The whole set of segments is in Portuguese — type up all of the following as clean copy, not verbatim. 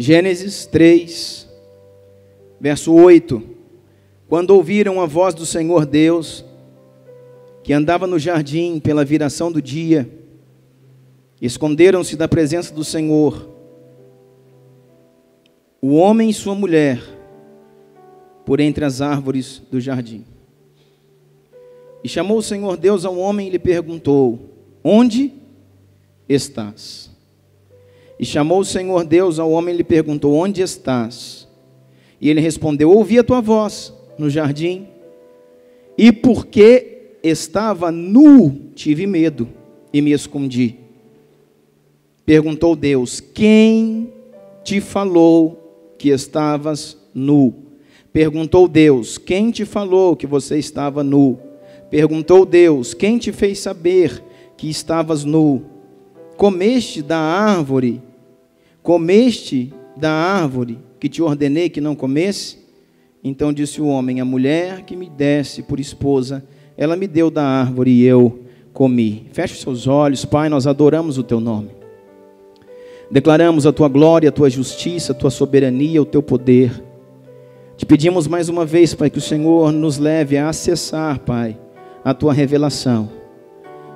Gênesis 3, verso 8. Quando ouviram a voz do Senhor Deus, que andava no jardim pela viração do dia, esconderam-se da presença do Senhor, o homem e sua mulher, por entre as árvores do jardim. E chamou o Senhor Deus ao homem e lhe perguntou: onde estás? E chamou o Senhor Deus ao homem e lhe perguntou: onde estás? E ele respondeu: ouvi a tua voz no jardim, e porque estava nu, tive medo e me escondi. Perguntou Deus: quem te falou que estavas nu? Perguntou Deus: quem te falou que você estava nu? Perguntou Deus: quem te fez saber que estavas nu? Comeste da árvore que te ordenei que não comesse? Então disse o homem: a mulher que me desse por esposa, ela me deu da árvore e eu comi. Feche os seus olhos. Pai, nós adoramos o teu nome. Declaramos a tua glória, a tua justiça, a tua soberania, o teu poder. Te pedimos mais uma vez, Pai, que o Senhor nos leve a acessar, Pai, a tua revelação.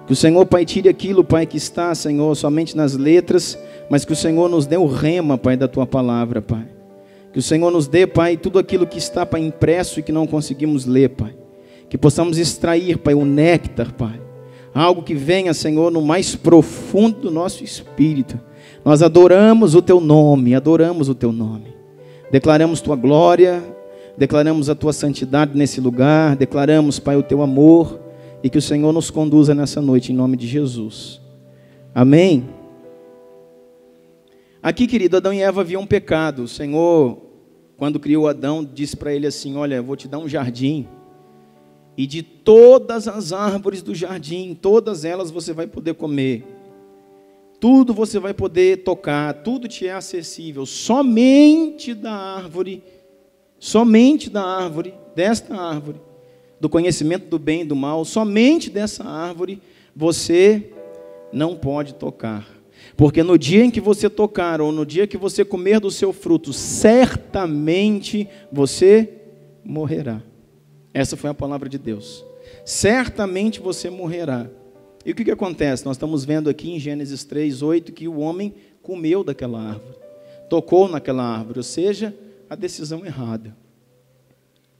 Que o Senhor, Pai, tire aquilo, Pai, que está, Senhor, somente nas letras, mas que o Senhor nos dê o rema, Pai, da tua palavra, Pai. Que o Senhor nos dê, Pai, tudo aquilo que está, Pai, impresso e que não conseguimos ler, Pai. Que possamos extrair, Pai, o néctar, Pai. Algo que venha, Senhor, no mais profundo do nosso espírito. Nós adoramos o teu nome, adoramos o teu nome. Declaramos tua glória, declaramos a tua santidade nesse lugar, declaramos, Pai, o teu amor, e que o Senhor nos conduza nessa noite, em nome de Jesus. Amém? Aqui, querido, Adão e Eva haviam um pecado. O Senhor, quando criou Adão, disse para ele assim: olha, eu vou te dar um jardim, e de todas as árvores do jardim, todas elas você vai poder comer. Tudo você vai poder tocar, tudo te é acessível. Somente da árvore, desta árvore, do conhecimento do bem e do mal, somente dessa árvore você não pode tocar. Porque no dia em que você tocar, ou no dia que você comer do seu fruto, certamente você morrerá. Essa foi a palavra de Deus. Certamente você morrerá. E o que acontece? Nós estamos vendo aqui em Gênesis 3, 8, que o homem comeu daquela árvore, tocou naquela árvore, ou seja, a decisão errada.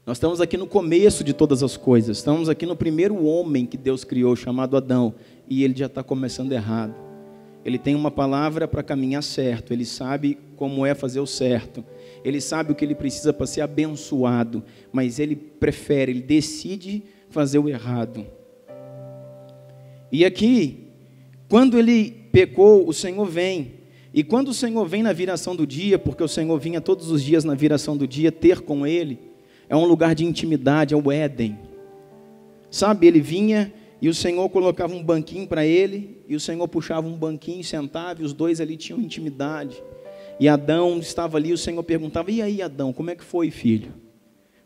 Nós estamos aqui no começo de todas as coisas, estamos aqui no primeiro homem que Deus criou, chamado Adão, e ele já está começando errado. Ele tem uma palavra para caminhar certo, ele sabe como é fazer o certo, ele sabe o que ele precisa para ser abençoado, mas ele decide fazer o errado. E aqui, quando ele pecou, o Senhor vem. E quando o Senhor vem na viração do dia, porque o Senhor vinha todos os dias na viração do dia ter com ele, é um lugar de intimidade, é o Éden. Sabe, ele vinha e o Senhor colocava um banquinho para ele, e o Senhor puxava um banquinho e sentava, e os dois ali tinham intimidade. E Adão estava ali, o Senhor perguntava: e aí, Adão, como é que foi, filho?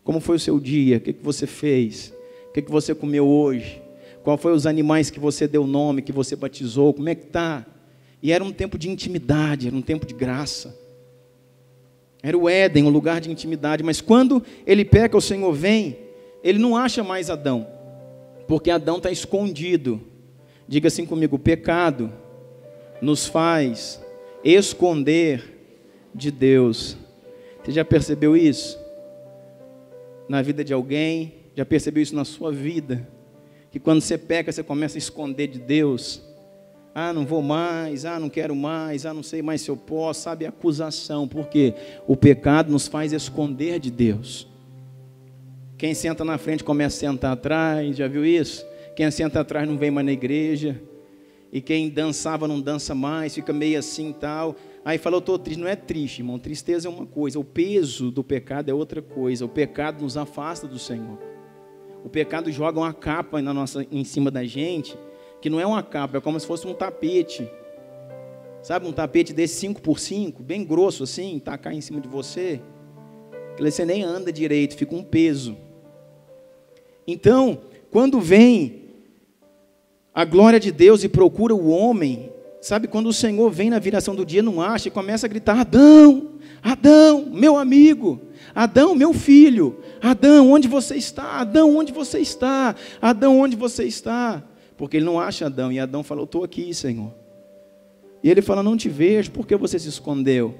Como foi o seu dia? O que você fez? O que você comeu hoje? Qual foi os animais que você deu nome, que você batizou? Como é que está? E era um tempo de intimidade, era um tempo de graça. Era o Éden, um lugar de intimidade. Mas quando ele peca, o Senhor vem, ele não acha mais Adão, porque Adão está escondido. Diga assim comigo: o pecado nos faz esconder de Deus. Você já percebeu isso? Na vida de alguém? Já percebeu isso na sua vida? Que quando você peca, você começa a esconder de Deus. Ah, não vou mais, não quero mais, não sei mais se eu posso, sabe, acusação. Por quê? O pecado nos faz esconder de Deus. Quem senta na frente começa a sentar atrás, já viu isso? Quem senta atrás não vem mais na igreja. E quem dançava não dança mais, fica meio assim e tal. Aí fala: eu estou triste. Não é triste, irmão, tristeza é uma coisa, o peso do pecado é outra coisa. O pecado nos afasta do Senhor. O pecado joga uma capa em cima da gente, que não é uma capa, é como se fosse um tapete. Sabe, um tapete desse 5x5, bem grosso assim, tacar em cima de você. Que você nem anda direito, fica um peso. Então, quando vem a glória de Deus e procura o homem, Sabe, quando o Senhor vem na viração do dia, não acha, e começa a gritar: Adão, Adão, meu amigo, Adão, meu filho, Adão, onde você está? Adão, onde você está? Adão, onde você está? Porque ele não acha Adão, e Adão falou: estou aqui, Senhor. E ele fala: não te vejo, por que você se escondeu?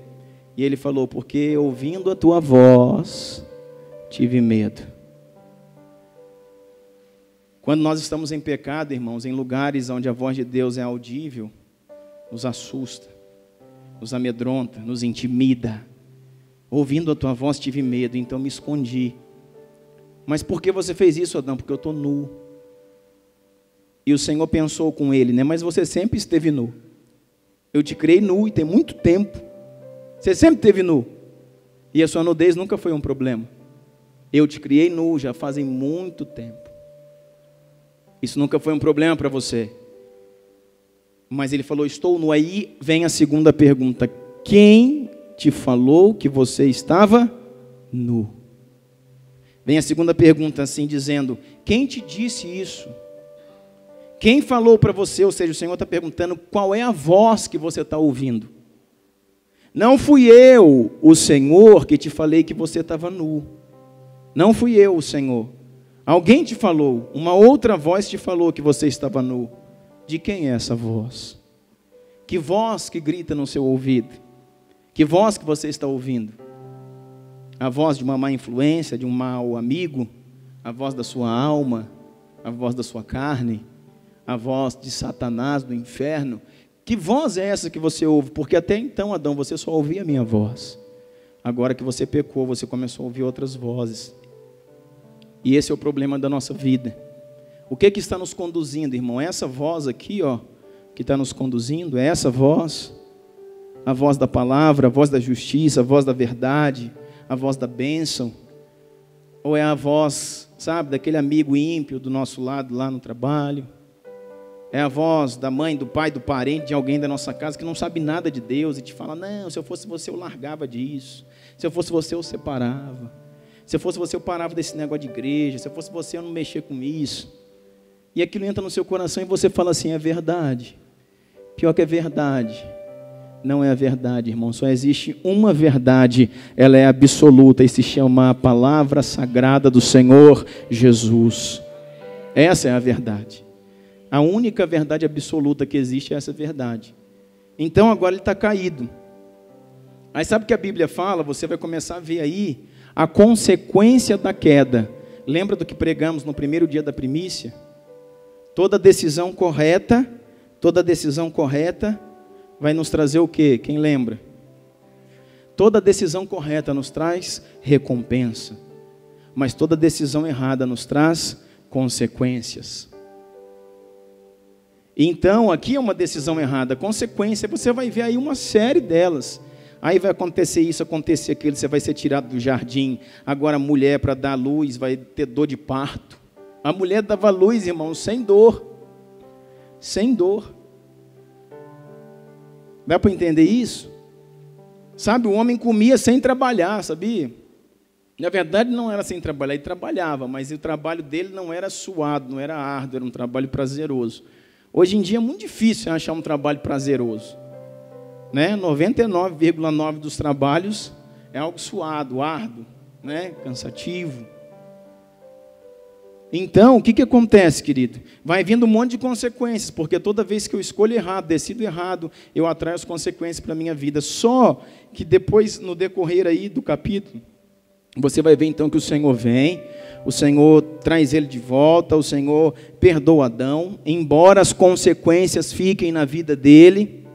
E ele falou: porque ouvindo a tua voz, tive medo. Quando nós estamos em pecado, irmãos, em lugares onde a voz de Deus é audível, nos assusta, nos amedronta, nos intimida. Ouvindo a tua voz tive medo, então me escondi. Mas por que você fez isso, Adão? Porque eu estou nu. E o Senhor pensou com ele, né? Mas você sempre esteve nu. Eu te criei nu e tem muito tempo. Você sempre esteve nu. E a sua nudez nunca foi um problema. Eu te criei nu já fazem muito tempo. Isso nunca foi um problema para você. Mas ele falou: estou nu. Aí vem a segunda pergunta: quem te falou que você estava nu? Vem a segunda pergunta assim, dizendo: quem te disse isso? Quem falou para você? Ou seja, o Senhor está perguntando qual é a voz que você está ouvindo. Não fui eu, o Senhor, que te falei que você estava nu. Não fui eu, o Senhor. Alguém te falou, uma outra voz te falou que você estava nu. De quem é essa voz? Que voz que grita no seu ouvido? Que voz que você está ouvindo? A voz de uma má influência, de um mau amigo? A voz da sua alma? A voz da sua carne? A voz de Satanás, do inferno? Que voz é essa que você ouve? Porque até então, Adão, você só ouvia a minha voz. Agora que você pecou, você começou a ouvir outras vozes. E esse é o problema da nossa vida. O que está nos conduzindo, irmão? Essa voz aqui, ó, que está nos conduzindo, é essa voz, a voz da palavra, a voz da justiça, a voz da verdade, a voz da bênção, ou é a voz, sabe, daquele amigo ímpio do nosso lado lá no trabalho? É a voz da mãe, do pai, do parente, de alguém da nossa casa que não sabe nada de Deus e te fala: não, se eu fosse você eu largava disso, se eu fosse você eu separava, se eu fosse você eu parava desse negócio de igreja, se eu fosse você eu não mexia com isso. E aquilo entra no seu coração e você fala assim: é verdade. Pior que é verdade. Não é a verdade, irmão. Só existe uma verdade. Ela é absoluta e se chama a palavra sagrada do Senhor Jesus. Essa é a verdade. A única verdade absoluta que existe é essa verdade. Então agora ele está caído. Aí sabe o que a Bíblia fala? Você vai começar a ver aí a consequência da queda. Lembra do que pregamos no primeiro dia da primícia? Toda decisão correta vai nos trazer o quê? Quem lembra? Toda decisão correta nos traz recompensa, mas toda decisão errada nos traz consequências. Então, aqui é uma decisão errada, consequência, você vai ver aí uma série delas. Aí vai acontecer isso, acontecer aquilo, você vai ser tirado do jardim. Agora a mulher, para dar luz, vai ter dor de parto. A mulher dava luz, irmão, sem dor. Sem dor. Dá para entender isso? Sabe, o homem comia sem trabalhar, sabia? Na verdade não era sem trabalhar, ele trabalhava, mas o trabalho dele não era suado, não era árduo, era um trabalho prazeroso. Hoje em dia é muito difícil achar um trabalho prazeroso, né? 99,9% dos trabalhos é algo suado, árduo, né? Cansativo. Então, o que acontece, querido? Vai vindo um monte de consequências, porque toda vez que eu escolho errado, decido errado, eu atraio as consequências para a minha vida. Só que depois, no decorrer aí do capítulo, você vai ver então que o Senhor vem, o Senhor traz ele de volta, o Senhor perdoa Adão, embora as consequências fiquem na vida dele,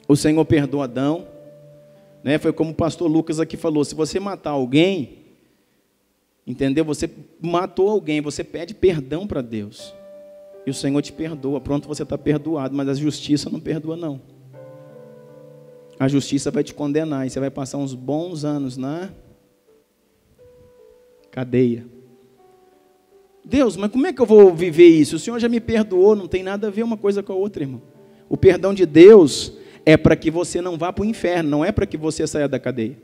o Senhor perdoa Adão, né? Foi como o pastor Lucas aqui falou: se você matar alguém, entendeu? Você matou alguém, você pede perdão para Deus, e o Senhor te perdoa, pronto, você está perdoado, mas a justiça não perdoa não. A justiça vai te condenar, e você vai passar uns bons anos na cadeia. Deus, mas como é que eu vou viver isso? O Senhor já me perdoou, não tem nada a ver uma coisa com a outra, irmão. O perdão de Deus é para que você não vá para o inferno, não é para que você saia da cadeia.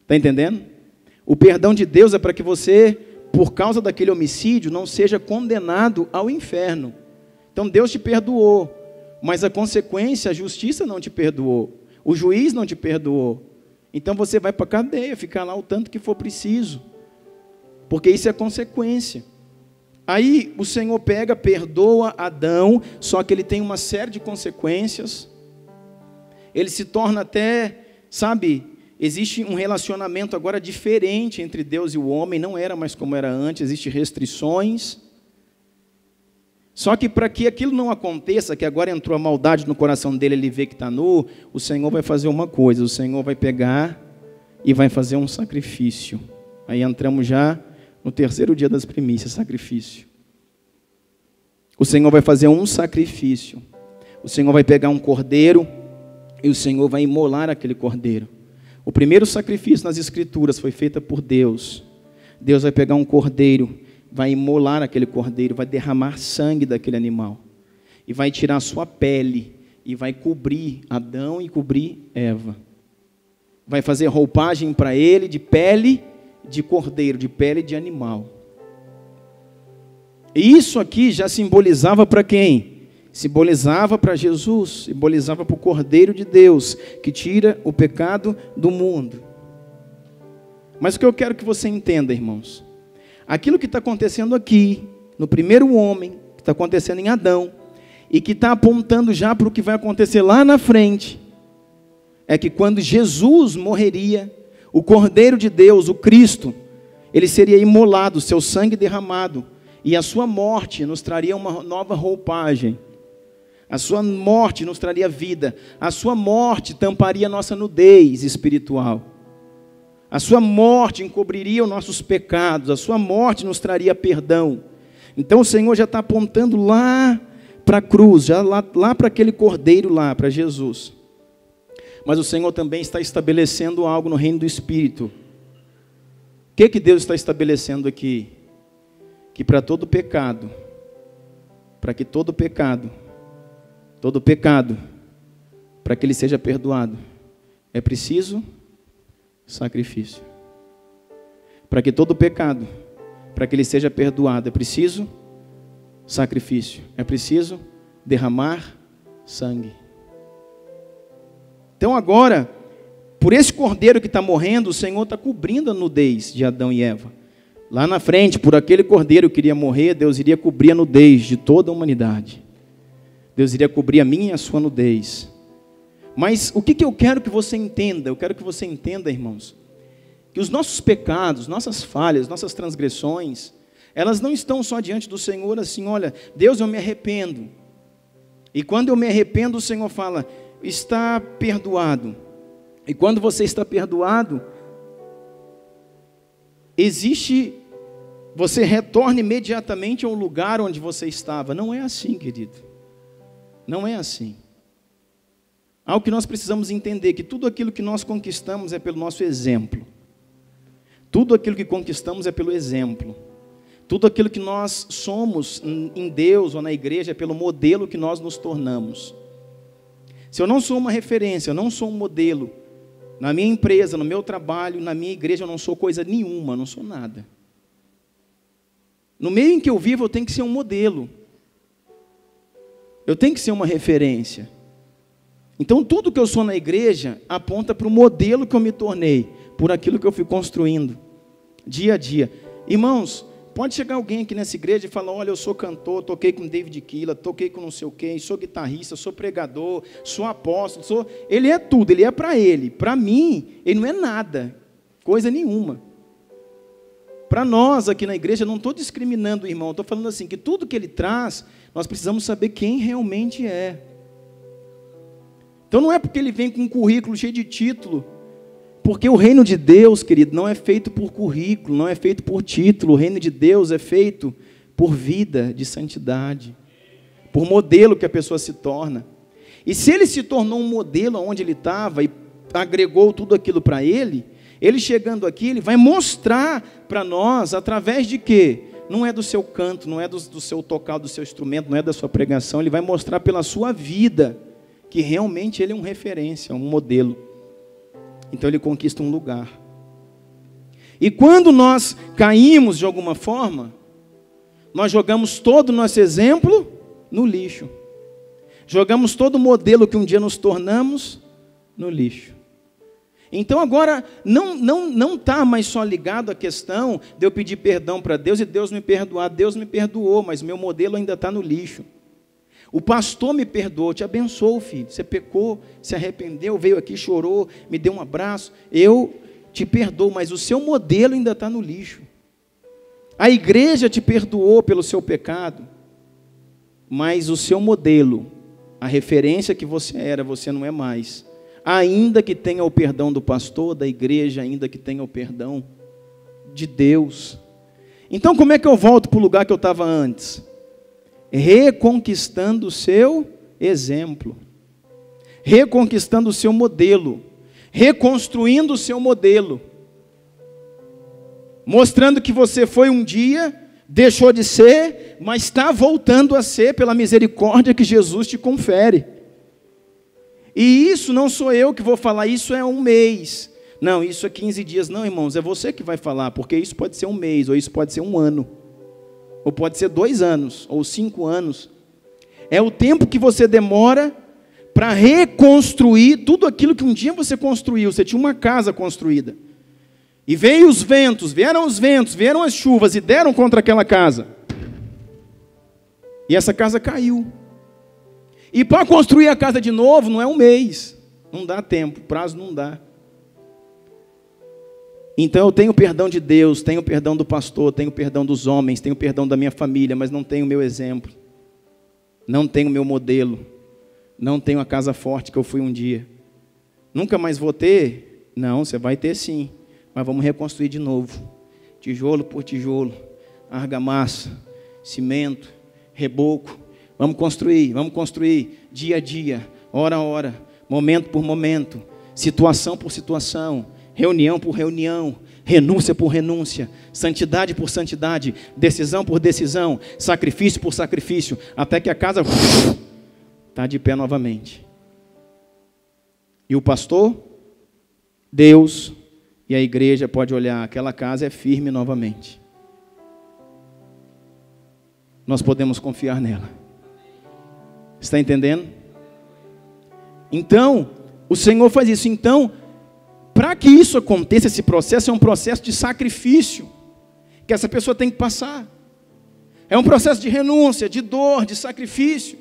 Está entendendo? O perdão de Deus é para que você, por causa daquele homicídio, não seja condenado ao inferno. Então Deus te perdoou, Mas a consequência, a justiça não te perdoou. O juiz não te perdoou. Então você vai para a cadeia, ficar lá o tanto que for preciso. Porque isso é consequência. Aí o Senhor pega, perdoa Adão, só que ele tem uma série de consequências. Ele se torna até, sabe, existe um relacionamento agora diferente entre Deus e o homem, não era mais como era antes, existem restrições. Só que para que aquilo não aconteça, que agora entrou a maldade no coração dele, ele vê que está nu, o Senhor vai fazer uma coisa, o Senhor vai pegar e vai fazer um sacrifício. Aí entramos já no terceiro dia das primícias, sacrifício. O Senhor vai fazer um sacrifício. O Senhor vai pegar um cordeiro e o Senhor vai imolar aquele cordeiro. O primeiro sacrifício nas Escrituras foi feito por Deus. Deus vai pegar um cordeiro, vai imolar aquele cordeiro, vai derramar sangue daquele animal. E vai tirar a sua pele e vai cobrir Adão e cobrir Eva. Vai fazer roupagem para ele de pele de cordeiro, de pele de animal. E isso aqui já simbolizava para quem? Simbolizava para Jesus, simbolizava para o Cordeiro de Deus, que tira o pecado do mundo. Mas o que eu quero que você entenda, irmãos, aquilo que está acontecendo aqui, no primeiro homem, que está acontecendo em Adão, e que está apontando já para o que vai acontecer lá na frente, é que quando Jesus morreria, o Cordeiro de Deus, o Cristo, ele seria imolado, seu sangue derramado, e a sua morte nos traria uma nova roupagem. A sua morte nos traria vida. A sua morte tamparia a nossa nudez espiritual. A sua morte encobriria os nossos pecados. A sua morte nos traria perdão. Então o Senhor já está apontando lá para a cruz, já lá para aquele cordeiro lá, para Jesus. Mas o Senhor também está estabelecendo algo no reino do Espírito. O que Deus está estabelecendo aqui? Que para todo pecado, para que todo pecado, para que ele seja perdoado, é preciso sacrifício. Para que todo pecado, para que ele seja perdoado, é preciso sacrifício. É preciso derramar sangue. Então agora, por esse cordeiro que está morrendo, o Senhor está cobrindo a nudez de Adão e Eva. Lá na frente, por aquele cordeiro que iria morrer, Deus iria cobrir a nudez de toda a humanidade. Deus iria cobrir a minha e a sua nudez. Mas o que eu quero que você entenda? Eu quero que você entenda, irmãos, que os nossos pecados, nossas falhas, nossas transgressões, elas não estão só diante do Senhor assim, olha, Deus, eu me arrependo. E quando eu me arrependo, o Senhor fala, está perdoado. E quando você está perdoado, você retorna imediatamente ao lugar onde você estava. Não é assim, querido. Não é assim. Algo que nós precisamos entender, que tudo aquilo que nós conquistamos é pelo nosso exemplo. Tudo aquilo que conquistamos é pelo exemplo. Tudo aquilo que nós somos em Deus ou na igreja é pelo modelo que nós nos tornamos. Se eu não sou uma referência, eu não sou um modelo, na minha empresa, no meu trabalho, na minha igreja, eu não sou coisa nenhuma, não sou nada. No meio em que eu vivo, eu tenho que ser um modelo. Eu tenho que ser uma referência. Então, tudo que eu sou na igreja aponta para o modelo que eu me tornei, por aquilo que eu fui construindo, dia a dia. Irmãos, pode chegar alguém aqui nessa igreja e falar, olha, eu sou cantor, toquei com David Keeler, toquei com não sei o quê, sou guitarrista, sou pregador, sou apóstolo, Ele é tudo, ele é para ele. Para mim, ele não é nada, coisa nenhuma. Para nós aqui na igreja, eu não estou discriminando o irmão, estou falando assim, que tudo que ele traz, nós precisamos saber quem realmente é. Então não é porque ele vem com um currículo cheio de título, porque o reino de Deus, querido, não é feito por currículo, não é feito por título, o reino de Deus é feito por vida de santidade, por modelo que a pessoa se torna. E se ele se tornou um modelo onde ele estava e agregou tudo aquilo para ele chegando aqui, ele vai mostrar para nós, através de quê? Não é do seu canto, não é do seu tocar, do seu instrumento, não é da sua pregação, ele vai mostrar pela sua vida, que realmente ele é uma referência, um modelo. Então ele conquista um lugar. E quando nós caímos de alguma forma, nós jogamos todo o nosso exemplo no lixo. Jogamos todo o modelo que um dia nos tornamos no lixo. Então agora não está mais só ligado à questão de eu pedir perdão para Deus e Deus me perdoar. Deus me perdoou, mas meu modelo ainda está no lixo. O pastor me perdoou, te abençoou, filho. Você pecou, se arrependeu, veio aqui, chorou, me deu um abraço. Eu te perdoo, mas o seu modelo ainda está no lixo. A igreja te perdoou pelo seu pecado, mas o seu modelo, a referência que você era, você não é mais. Ainda que tenha o perdão do pastor, da igreja, ainda que tenha o perdão de Deus. Então como é que eu volto para o lugar que eu estava antes? Reconquistando o seu exemplo, reconquistando o seu modelo, reconstruindo o seu modelo, mostrando que você foi um dia, deixou de ser, mas está voltando a ser pela misericórdia que Jesus te confere. E isso não sou eu que vou falar, isso é um mês. Não, isso é 15 dias. Não, irmãos, é você que vai falar, porque isso pode ser um mês, ou isso pode ser um ano, ou pode ser 2 anos, ou 5 anos. É o tempo que você demora para reconstruir tudo aquilo que um dia você construiu. Você tinha uma casa construída. E vieram os ventos, vieram as chuvas e deram contra aquela casa. E essa casa caiu. E para construir a casa de novo não é um mês, não dá tempo, prazo não dá. Então eu tenho perdão de Deus, tenho perdão do pastor, tenho perdão dos homens, tenho perdão da minha família, mas não tenho meu exemplo, não tenho meu modelo, não tenho a casa forte que eu fui um dia. Nunca mais vou ter? Não, você vai ter sim, mas vamos reconstruir de novo, tijolo por tijolo, argamassa, cimento, reboco. Vamos construir dia a dia, hora a hora, momento por momento, situação por situação, reunião por reunião, renúncia por renúncia, santidade por santidade, decisão por decisão, sacrifício por sacrifício, até que a casa está de pé novamente. E o pastor, Deus e a igreja pode olhar, aquela casa é firme novamente. Nós podemos confiar nela. Está entendendo? Então, o Senhor faz isso. Então, para que isso aconteça, esse processo é um processo de sacrifício que essa pessoa tem que passar. É um processo de renúncia, de dor, de sacrifício,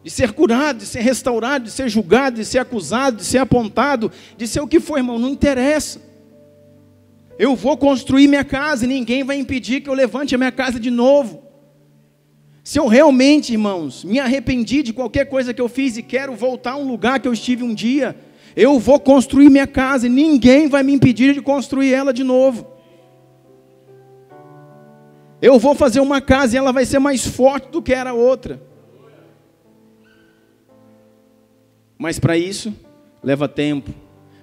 de ser curado, de ser restaurado, de ser julgado, de ser acusado, de ser apontado, de ser o que for, irmão, não interessa. Eu vou construir minha casa e ninguém vai impedir que eu levante a minha casa de novo. Se eu realmente, irmãos, me arrependi de qualquer coisa que eu fiz e quero voltar a um lugar que eu estive um dia, eu vou construir minha casa e ninguém vai me impedir de construir ela de novo. Eu vou fazer uma casa e ela vai ser mais forte do que era a outra. Mas para isso, leva tempo.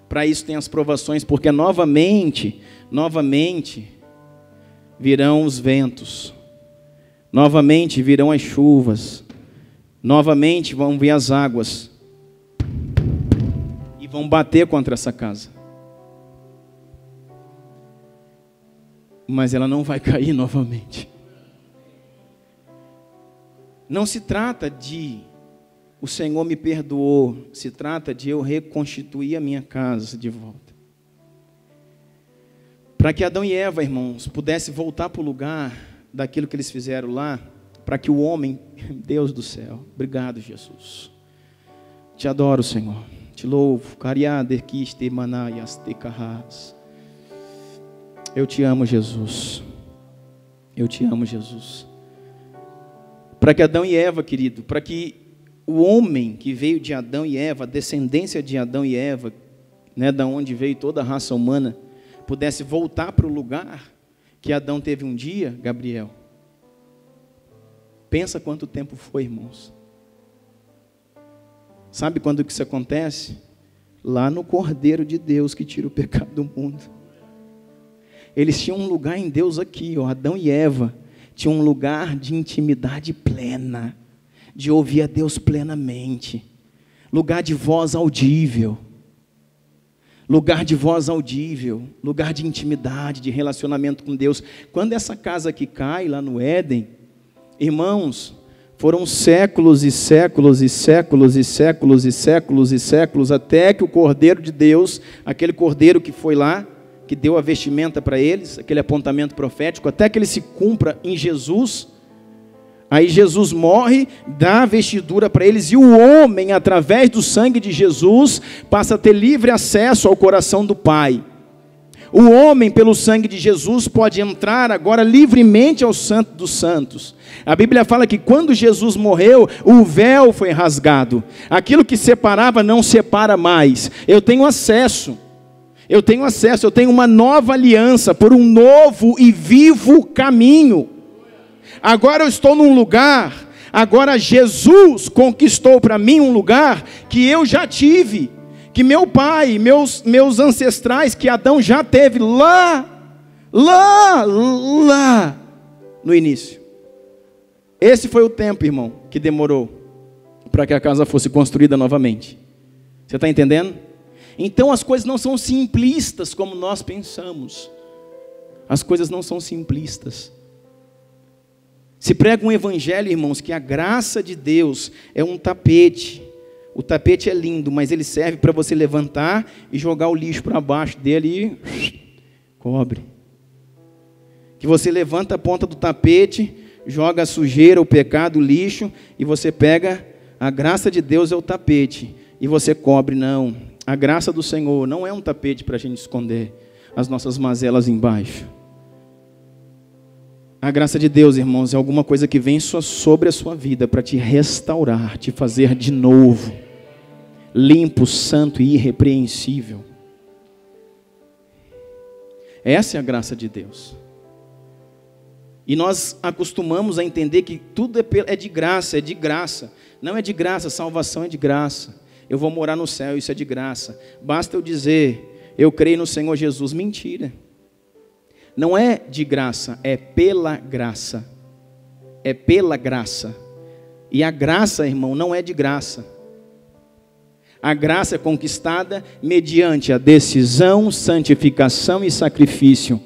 Para isso tem as provações, porque novamente, virão os ventos. Novamente virão as chuvas, novamente vão vir as águas e vão bater contra essa casa. Mas ela não vai cair novamente. Não se trata de o Senhor me perdoou, se trata de eu reconstituir a minha casa de volta. Para que Adão e Eva, irmãos, pudessem voltar para o lugar daquilo que eles fizeram lá, para que o homem, Deus do céu, obrigado Jesus, te adoro Senhor, te louvo, eu te amo Jesus, eu te amo Jesus, para que Adão e Eva, querido, para que o homem que veio de Adão e Eva, a descendência de Adão e Eva, né, da onde veio toda a raça humana, pudesse voltar para o lugar que Adão teve um dia, Gabriel. Pensa quanto tempo foi, irmãos. Sabe quando que isso acontece? Lá no Cordeiro de Deus que tira o pecado do mundo. Eles tinham um lugar em Deus aqui, ó, Adão e Eva, tinham um lugar de intimidade plena, de ouvir a Deus plenamente, lugar de voz audível. Lugar de voz audível, lugar de intimidade, de relacionamento com Deus. Quando essa casa aqui cai lá no Éden, irmãos, Foram séculos e séculos e séculos e séculos e séculos e séculos, até que o Cordeiro de Deus, aquele Cordeiro que foi lá, que deu a vestimenta para eles, aquele apontamento profético, até que ele se cumpra em Jesus. Aí Jesus morre, dá a vestidura para eles, e o homem, através do sangue de Jesus, passa a ter livre acesso ao coração do Pai. O homem, pelo sangue de Jesus, pode entrar agora livremente ao Santo dos Santos. A Bíblia fala que quando Jesus morreu, o véu foi rasgado. Aquilo que separava não separa mais. Eu tenho acesso, eu tenho uma nova aliança por um novo e vivo caminho. Agora eu estou num lugar, agora Jesus conquistou para mim um lugar que eu já tive, que meu pai, meus ancestrais, que Adão já teve lá no início. Esse foi o tempo, irmão, que demorou para que a casa fosse construída novamente. Você está entendendo? Então as coisas não são simplistas como nós pensamos. As coisas não são simplistas. Se prega um evangelho, irmãos, que a graça de Deus é um tapete. O tapete é lindo, mas ele serve para você levantar e jogar o lixo para baixo dele e cobre. Que você levanta a ponta do tapete, joga a sujeira, o pecado, o lixo, e você pega, a graça de Deus é o tapete, e você cobre. Não, a graça do Senhor não é um tapete para a gente esconder as nossas mazelas embaixo. A graça de Deus, irmãos, é alguma coisa que vem sobre a sua vida para te restaurar, te fazer de novo, limpo, santo e irrepreensível. Essa é a graça de Deus. E nós acostumamos a entender que tudo é de graça, é de graça. Não é de graça, salvação é de graça. Eu vou morar no céu, isso é de graça. Basta eu dizer, eu creio no Senhor Jesus. Mentira. Não é de graça, é pela graça. É pela graça. E a graça, irmão, não é de graça. A graça é conquistada mediante a decisão, santificação e sacrifício.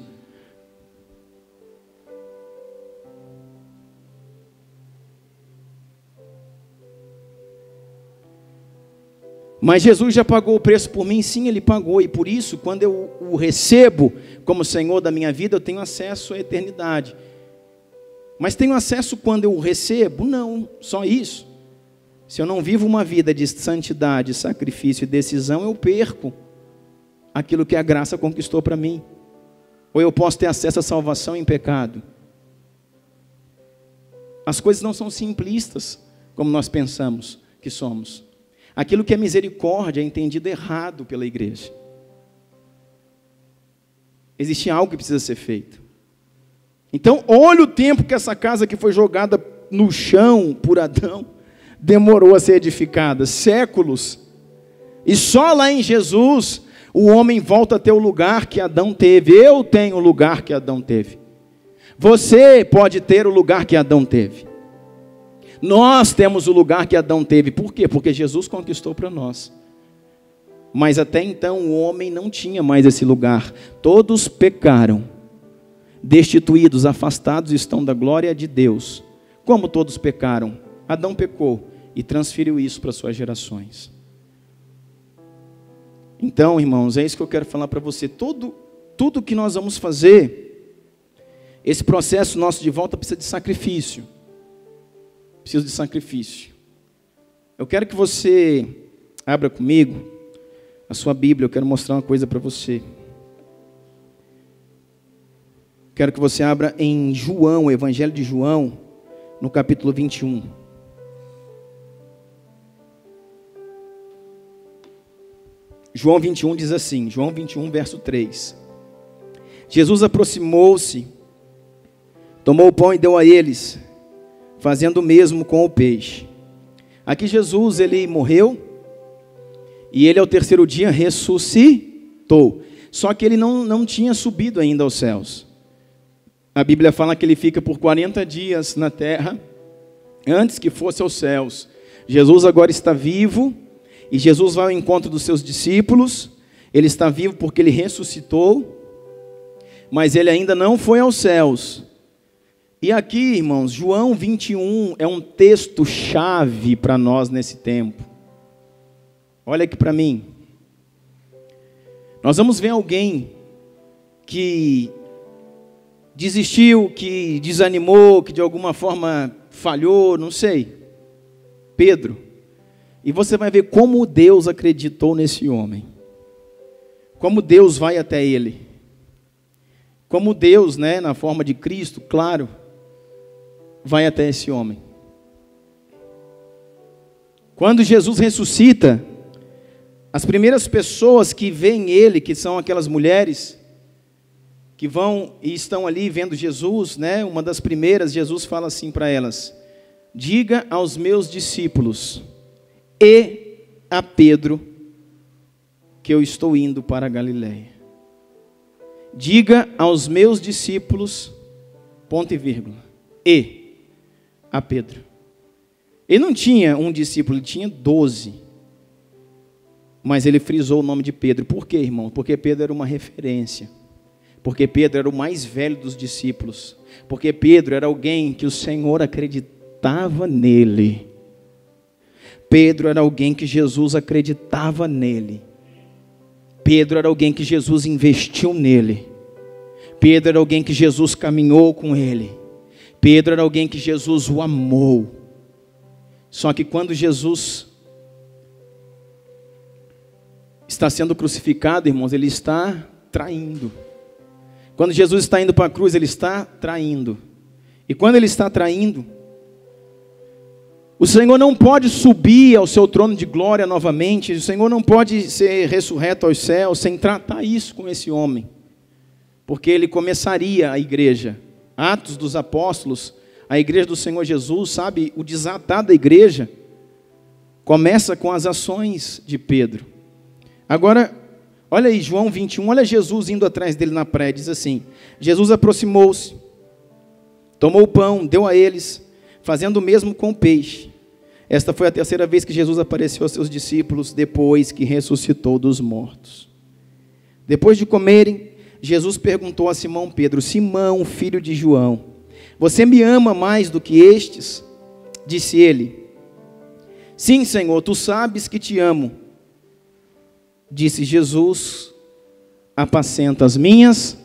Mas Jesus já pagou o preço por mim? Sim, Ele pagou. E por isso, quando eu o recebo como Senhor da minha vida, eu tenho acesso à eternidade. Mas tenho acesso quando eu o recebo? Não, só isso. Se eu não vivo uma vida de santidade, sacrifício e decisão, eu perco aquilo que a graça conquistou para mim. Ou eu posso ter acesso à salvação em pecado. As coisas não são simplistas, como nós pensamos que somos. Aquilo que é misericórdia é entendido errado pela igreja. Existe algo que precisa ser feito. Então, olha o tempo que essa casa que foi jogada no chão por Adão demorou a ser edificada. Séculos. E só lá em Jesus o homem volta a ter o lugar que Adão teve. Eu tenho o lugar que Adão teve. Você pode ter o lugar que Adão teve. Nós temos o lugar que Adão teve. Por quê? Porque Jesus conquistou para nós. Mas até então o homem não tinha mais esse lugar. Todos pecaram, destituídos, afastados estão da glória de Deus. Como todos pecaram? Adão pecou e transferiu isso para suas gerações. Então, irmãos, é isso que eu quero falar para você. Tudo que nós vamos fazer, esse processo nosso de volta precisa de sacrifício. Preciso de sacrifício. Eu quero que você abra comigo a sua Bíblia. Eu quero mostrar uma coisa para você. Quero que você abra em João, o Evangelho de João, no capítulo 21. João 21 diz assim, João 21, verso 3. Jesus aproximou-se, tomou o pão e deu a eles, fazendo o mesmo com o peixe. Aqui Jesus, ele morreu, e ele ao terceiro dia ressuscitou. Só que ele não tinha subido ainda aos céus. A Bíblia fala que ele fica por 40 dias na terra, antes que fosse aos céus. Jesus agora está vivo, e Jesus vai ao encontro dos seus discípulos. Ele está vivo porque ele ressuscitou, mas ele ainda não foi aos céus. E aqui, irmãos, João 21 é um texto chave para nós nesse tempo. Olha aqui para mim. Nós vamos ver alguém que desistiu, que desanimou, que de alguma forma falhou, não sei. Pedro. E você vai ver como Deus acreditou nesse homem. Como Deus vai até ele. Como Deus, né, na forma de Cristo, claro, vai até esse homem. Quando Jesus ressuscita, as primeiras pessoas que veem ele, que são aquelas mulheres que vão e estão ali vendo Jesus, né? Uma das primeiras, Jesus fala assim para elas: diga aos meus discípulos e a Pedro que eu estou indo para a Galileia. Diga aos meus discípulos, ponto e vírgula, e a Pedro. Ele não tinha um discípulo, ele tinha 12. Mas ele frisou o nome de Pedro. Por quê, irmão? Porque Pedro era uma referência. Porque Pedro era o mais velho dos discípulos. Porque Pedro era alguém que o Senhor acreditava nele. Pedro era alguém que Jesus acreditava nele. Pedro era alguém que Jesus investiu nele. Pedro era alguém que Jesus caminhou com ele. Pedro era alguém que Jesus o amou. Só que quando Jesus está sendo crucificado, irmãos, ele está traindo. Quando Jesus está indo para a cruz, ele está traindo. E quando ele está traindo, o Senhor não pode subir ao seu trono de glória novamente. O Senhor não pode ser ressurreto aos céus sem tratar isso com esse homem. Porque ele começaria a igreja. Atos dos Apóstolos, a igreja do Senhor Jesus, sabe, o desatar da igreja começa com as ações de Pedro. Agora, olha aí, João 21, olha Jesus indo atrás dele na praia, diz assim: Jesus aproximou-se, tomou o pão, deu a eles, fazendo o mesmo com o peixe. Esta foi a terceira vez que Jesus apareceu aos seus discípulos, depois que ressuscitou dos mortos. Depois de comerem, Jesus perguntou a Simão Pedro: Simão, filho de João, você me ama mais do que estes? Disse ele: sim, Senhor, tu sabes que te amo. Disse Jesus: apacenta as minhas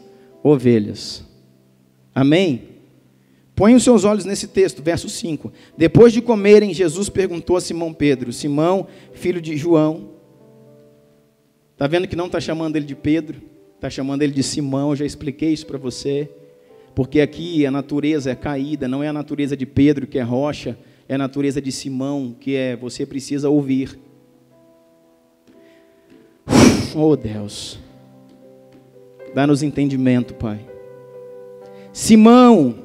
ovelhas. Amém? Põe os seus olhos nesse texto, verso 5. Depois de comerem, Jesus perguntou a Simão Pedro: Simão, filho de João. Está vendo que não está chamando ele de Pedro? Está chamando ele de Simão. Eu já expliquei isso para você. Porque aqui a natureza é caída, não é a natureza de Pedro, que é rocha, é a natureza de Simão, que é você precisa ouvir. Oh Deus, dá-nos entendimento, Pai. Simão,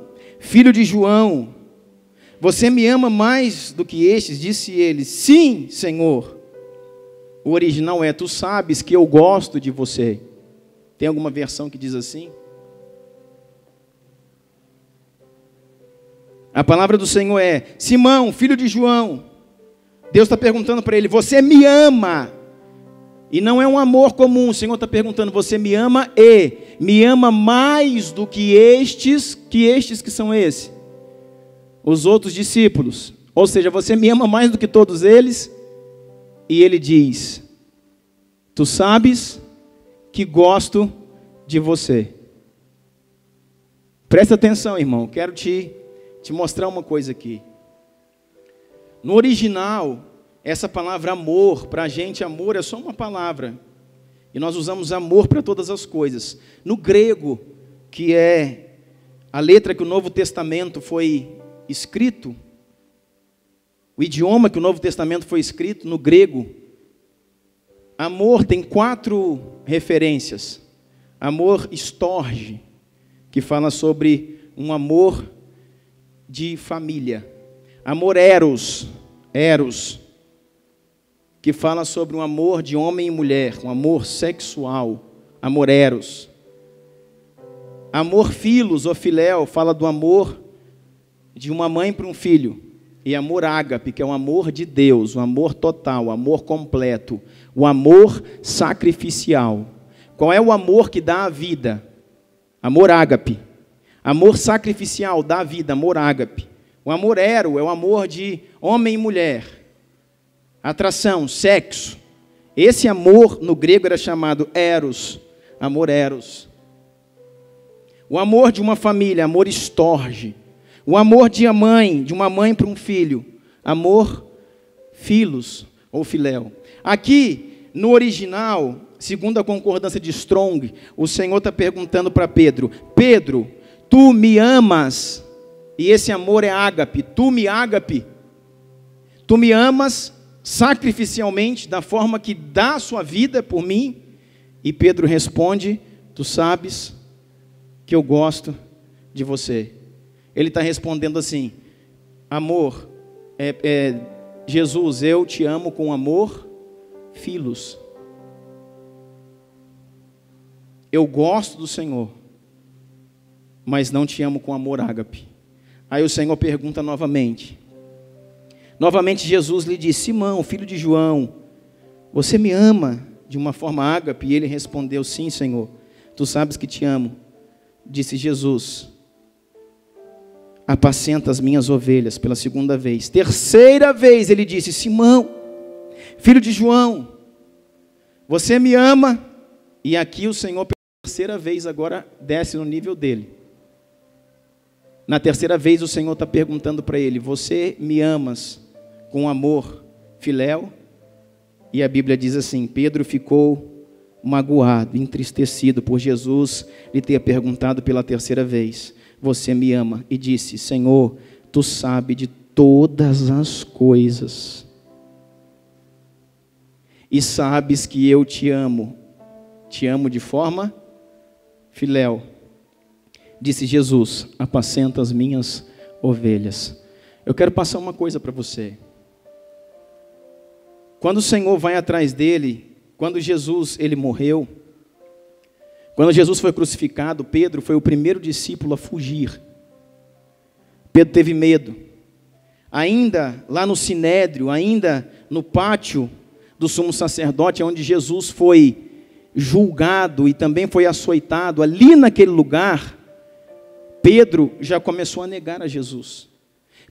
filho de João, você me ama mais do que estes? Disse ele: sim, Senhor. O original é: tu sabes que eu gosto de você. Tem alguma versão que diz assim? A palavra do Senhor é: Simão, filho de João. Deus está perguntando para ele: você me ama? E não é um amor comum. O Senhor está perguntando: você me ama e me ama mais do que estes que são esses? Os outros discípulos. Ou seja, você me ama mais do que todos eles? E ele diz: tu sabes que gosto de você. Presta atenção, irmão. Quero te mostrar uma coisa aqui. No original, essa palavra amor, para a gente amor é só uma palavra. E nós usamos amor para todas as coisas. No grego, que é a letra que o Novo Testamento foi escrito, o idioma que o Novo Testamento foi escrito, no grego, amor tem 4 referências. Amor storge, que fala sobre um amor de família. Amor eros, que fala sobre um amor de homem e mulher, um amor sexual, amor eros. Amor filos ou filéu fala do amor de uma mãe para um filho. E amor ágape, que é o amor de Deus, o amor total, o amor completo, o amor sacrificial. Qual é o amor que dá a vida? Amor ágape. Amor sacrificial, dá vida, amor ágape. O amor ero é o amor de homem e mulher. Atração, sexo. Esse amor no grego era chamado eros, amor eros. O amor de uma família, amor estorge. O amor de uma mãe para um filho, amor filos ou filéu. Aqui, no original, segundo a concordância de Strong, o Senhor está perguntando para Pedro: Pedro, tu me amas? E esse amor é ágape. Tu me amas sacrificialmente, da forma que dá a sua vida por mim? E Pedro responde: tu sabes que eu gosto de você. Ele está respondendo assim: amor, Jesus, eu te amo com amor filos. Eu gosto do Senhor, mas não te amo com amor ágape. Aí o Senhor pergunta novamente. Novamente Jesus lhe diz: Simão, filho de João, você me ama de uma forma ágape? E ele respondeu: sim, Senhor, tu sabes que te amo. Disse Jesus: apacenta as minhas ovelhas. Pela segunda vez. Terceira vez ele disse: Simão, filho de João, você me ama? E aqui o Senhor, pela terceira vez, agora desce no nível dele. Na terceira vez o Senhor está perguntando para ele: você me amas com amor filéu? E a Bíblia diz assim: Pedro ficou magoado, entristecido por Jesus lhe ter perguntado pela terceira vez: você me ama? E disse: Senhor, tu sabes de todas as coisas, e sabes que eu te amo de forma filéu. Disse Jesus: apacenta as minhas ovelhas. Eu quero passar uma coisa para você. Quando o Senhor vai atrás dele, quando Jesus ele morreu, quando Jesus foi crucificado, Pedro foi o primeiro discípulo a fugir. Pedro teve medo. Ainda lá no Sinédrio, ainda no pátio do sumo sacerdote, onde Jesus foi julgado e também foi açoitado, ali naquele lugar, Pedro já começou a negar a Jesus.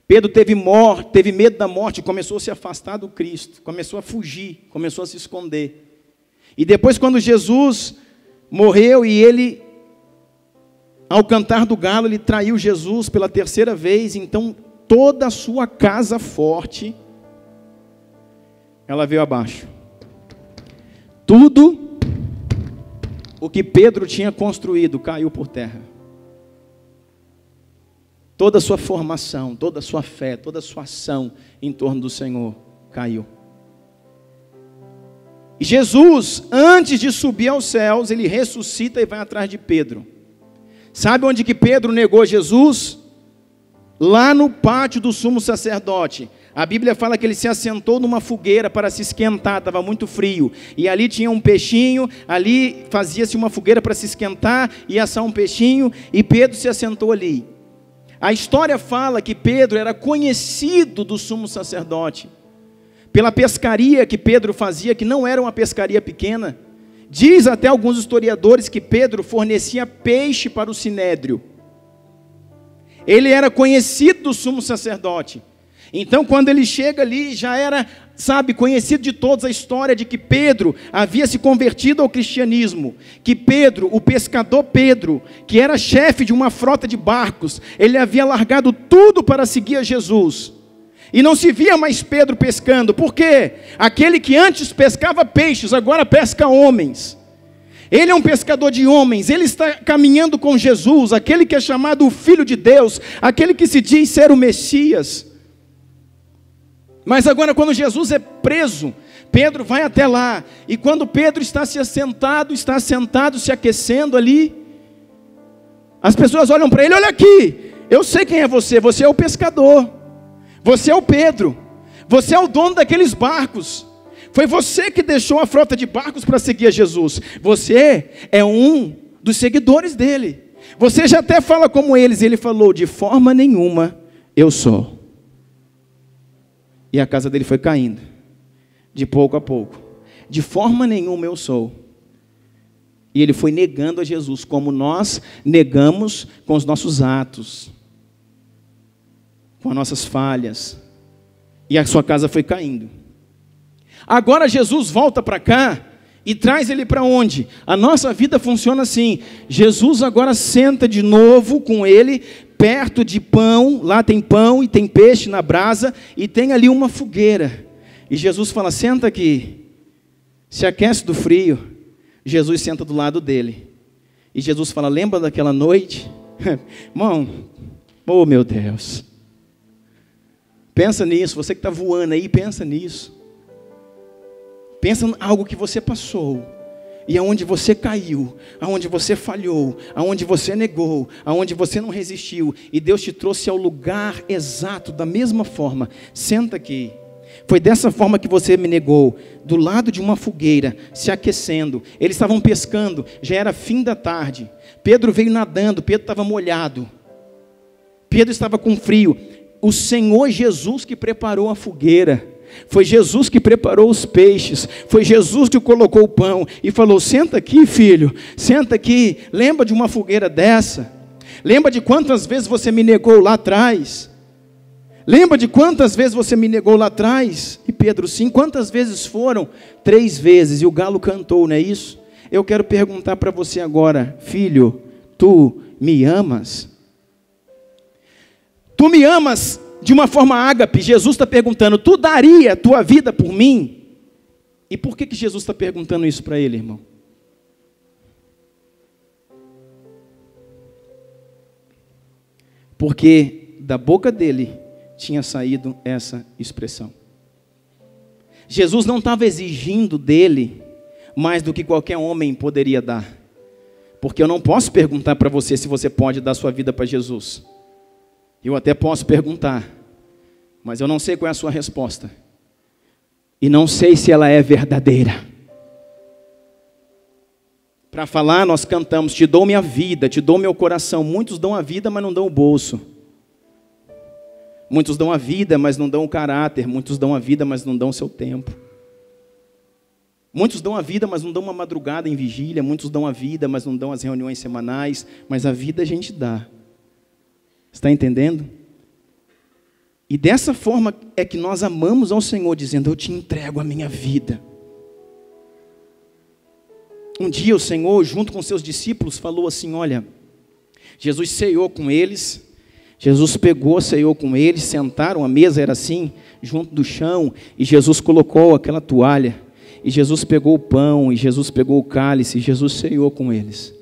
Pedro teve medo da morte, começou a se afastar do Cristo, começou a fugir, começou a se esconder. E depois, quando Jesus morreu e ele, ao cantar do galo, ele traiu Jesus pela terceira vez, então toda a sua casa forte, ela veio abaixo. Tudo o que Pedro tinha construído caiu por terra. Toda a sua formação, toda a sua fé, toda a sua ação em torno do Senhor caiu. E Jesus, antes de subir aos céus, ele ressuscita e vai atrás de Pedro. Sabe onde que Pedro negou Jesus? Lá no pátio do sumo sacerdote. A Bíblia fala que ele se assentou numa fogueira para se esquentar, estava muito frio. E ali tinha um peixinho, ali fazia-se uma fogueira para se esquentar e assar um peixinho, e Pedro se assentou ali. A história fala que Pedro era conhecido do sumo sacerdote, pela pescaria que Pedro fazia, que não era uma pescaria pequena. Diz até alguns historiadores que Pedro fornecia peixe para o sinédrio. Ele era conhecido do sumo sacerdote. Então, quando ele chega ali, já era, conhecido de todos a história de que Pedro havia se convertido ao cristianismo. Que Pedro, o pescador Pedro, que era chefe de uma frota de barcos, ele havia largado tudo para seguir a Jesus. E não se via mais Pedro pescando. Por quê? Aquele que antes pescava peixes, agora pesca homens. Ele é um pescador de homens, ele está caminhando com Jesus, aquele que é chamado o Filho de Deus, aquele que se diz ser o Messias. Mas agora, quando Jesus é preso, Pedro vai até lá, e quando Pedro está sentado, se aquecendo ali, as pessoas olham para ele: olha aqui, eu sei quem é você é o pescador, você é o Pedro, você é o dono daqueles barcos, foi você que deixou a frota de barcos para seguir a Jesus, você é um dos seguidores dele, você já até fala como eles. Ele falou: de forma nenhuma eu sou. E a casa dele foi caindo, de pouco a pouco. De forma nenhuma eu sou. E ele foi negando a Jesus, como nós negamos com os nossos atos, com as nossas falhas. E a sua casa foi caindo. Agora Jesus volta para cá e traz ele para onde? A nossa vida funciona assim. Jesus agora senta de novo com ele, perto de pão. Lá tem pão e tem peixe na brasa. E tem ali uma fogueira. E Jesus fala, senta aqui. Se aquece do frio. Jesus senta do lado dele. E Jesus fala, lembra daquela noite? Irmão, oh meu Deus. Pensa nisso, você que está voando aí, pensa nisso. Pensa em algo que você passou, e aonde você caiu, aonde você falhou, aonde você negou, aonde você não resistiu, e Deus te trouxe ao lugar exato, da mesma forma. Senta aqui. Foi dessa forma que você me negou, do lado de uma fogueira, se aquecendo. Eles estavam pescando, já era fim da tarde. Pedro veio nadando, Pedro estava molhado. Pedro estava com frio. O Senhor Jesus que preparou a fogueira. Foi Jesus que preparou os peixes. Foi Jesus que colocou o pão. E falou, senta aqui, filho. Senta aqui. Lembra de uma fogueira dessa? Lembra de quantas vezes você me negou lá atrás? Lembra de quantas vezes você me negou lá atrás? E Pedro, sim. Quantas vezes foram? 3 vezes. E o galo cantou, não é isso? Eu quero perguntar para você agora. Filho, tu me amas? Tu me amas de uma forma ágape. Jesus está perguntando, tu daria a tua vida por mim? E por que Jesus está perguntando isso para ele, irmão? Porque da boca dele tinha saído essa expressão. Jesus não estava exigindo dele mais do que qualquer homem poderia dar. Porque eu não posso perguntar para você se você pode dar sua vida para Jesus. Eu até posso perguntar, mas eu não sei qual é a sua resposta. E não sei se ela é verdadeira. Para falar, nós cantamos, te dou minha vida, te dou meu coração. Muitos dão a vida, mas não dão o bolso. Muitos dão a vida, mas não dão o caráter. Muitos dão a vida, mas não dão o seu tempo. Muitos dão a vida, mas não dão uma madrugada em vigília. Muitos dão a vida, mas não dão as reuniões semanais. Mas a vida a gente dá. Está entendendo? E dessa forma é que nós amamos ao Senhor, dizendo, eu te entrego a minha vida. Um dia o Senhor, junto com seus discípulos, falou assim, olha, Jesus ceou com eles, Jesus pegou, ceou com eles, sentaram, a mesa era assim, junto do chão, e Jesus colocou aquela toalha, e Jesus pegou o pão, e Jesus pegou o cálice, e Jesus ceou com eles.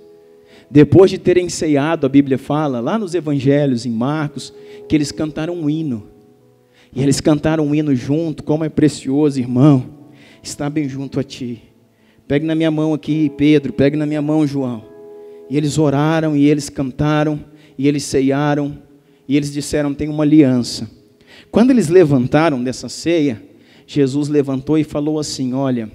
Depois de terem ceado, a Bíblia fala, lá nos evangelhos, em Marcos, que eles cantaram um hino. E eles cantaram um hino junto, como é precioso, irmão, estar bem junto a ti. Pegue na minha mão aqui, Pedro, pegue na minha mão, João. E eles oraram, e eles cantaram, e eles cearam, e eles disseram, tem uma aliança. Quando eles levantaram dessa ceia, Jesus levantou e falou assim, olha,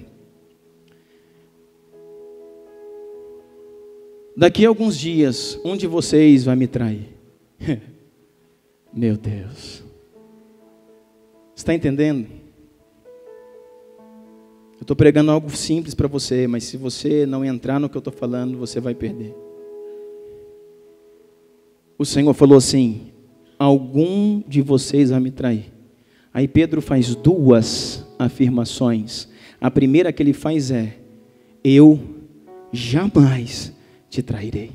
daqui a alguns dias, um de vocês vai me trair. Meu Deus. Está entendendo? Eu estou pregando algo simples para você, mas se você não entrar no que eu estou falando, você vai perder. O Senhor falou assim, algum de vocês vai me trair. Aí Pedro faz 2 afirmações. A primeira que ele faz é, eu jamais te trairei.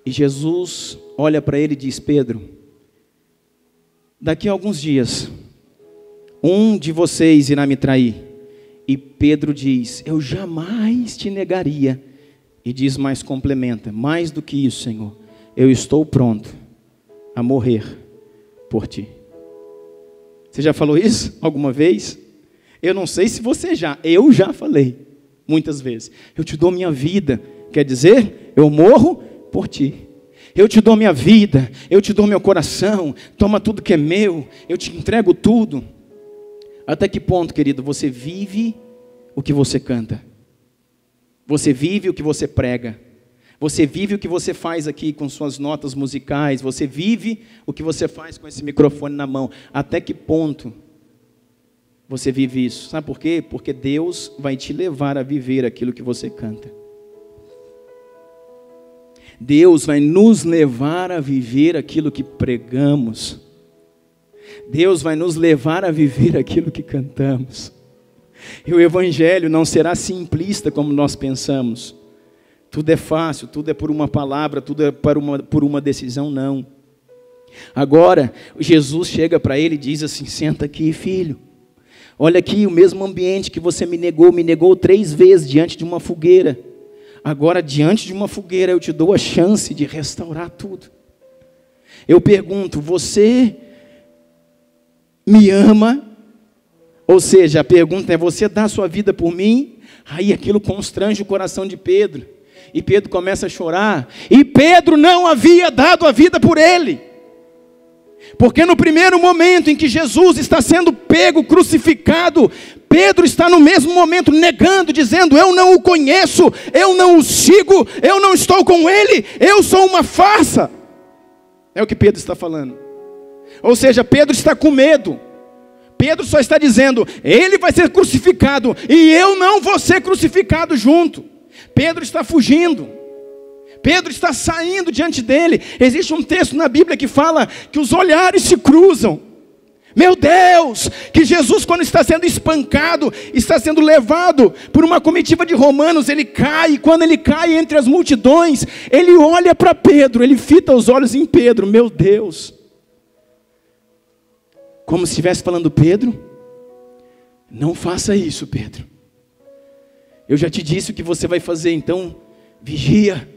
E Jesus olha para ele e diz, Pedro, daqui a alguns dias, um de vocês irá me trair. E Pedro diz, eu jamais te negaria. E diz mais, complementa, mais do que isso, Senhor, eu estou pronto a morrer por ti. Você já falou isso alguma vez? Eu não sei se você já, eu já falei. Muitas vezes, eu te dou minha vida, quer dizer, eu morro por ti. Eu te dou minha vida, eu te dou meu coração, toma tudo que é meu, eu te entrego tudo. Até que ponto, querido, você vive o que você canta? Você vive o que você prega? Você vive o que você faz aqui com suas notas musicais? Você vive o que você faz com esse microfone na mão? Até que ponto você vive isso. Sabe por quê? Porque Deus vai te levar a viver aquilo que você canta. Deus vai nos levar a viver aquilo que pregamos. Deus vai nos levar a viver aquilo que cantamos. E o Evangelho não será simplista como nós pensamos. Tudo é fácil, tudo é por uma palavra, tudo é por uma decisão, não. Agora, Jesus chega para ele e diz assim: senta aqui, filho. Olha aqui, o mesmo ambiente que você me negou 3 vezes diante de uma fogueira. Agora, diante de uma fogueira, eu te dou a chance de restaurar tudo. Eu pergunto, você me ama? Ou seja, a pergunta é, você dá a sua vida por mim? Aí aquilo constrange o coração de Pedro. E Pedro começa a chorar. E Pedro não havia dado a vida por ele. Porque no primeiro momento em que Jesus está sendo pego, crucificado, Pedro está no mesmo momento negando, dizendo: eu não o conheço, eu não o sigo, eu não estou com ele, eu sou uma farsa. É o que Pedro está falando. Ou seja, Pedro está com medo. Pedro só está dizendo: ele vai ser crucificado e eu não vou ser crucificado junto. Pedro está fugindo. Pedro está saindo diante dele. Existe um texto na Bíblia que fala que os olhares se cruzam. Meu Deus, que Jesus, quando está sendo espancado, está sendo levado por uma comitiva de romanos, ele cai, e quando ele cai entre as multidões, ele olha para Pedro, ele fita os olhos em Pedro. Meu Deus, como se estivesse falando: Pedro, não faça isso, Pedro. Eu já te disse o que você vai fazer, então vigia.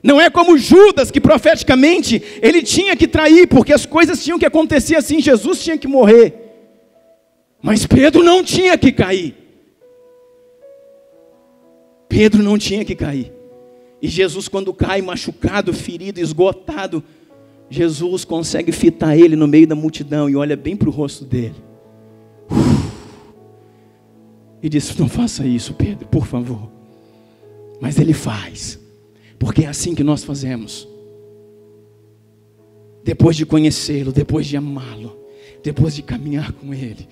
Não é como Judas, que profeticamente ele tinha que trair, porque as coisas tinham que acontecer assim, Jesus tinha que morrer. Mas Pedro não tinha que cair. Pedro não tinha que cair. E Jesus, quando cai machucado, ferido, esgotado, Jesus consegue fitar ele no meio da multidão e olha bem para o rosto dele. E diz: não faça isso, Pedro, por favor. Mas ele faz. Porque é assim que nós fazemos. Depois de conhecê-lo, depois de amá-lo, depois de caminhar com ele,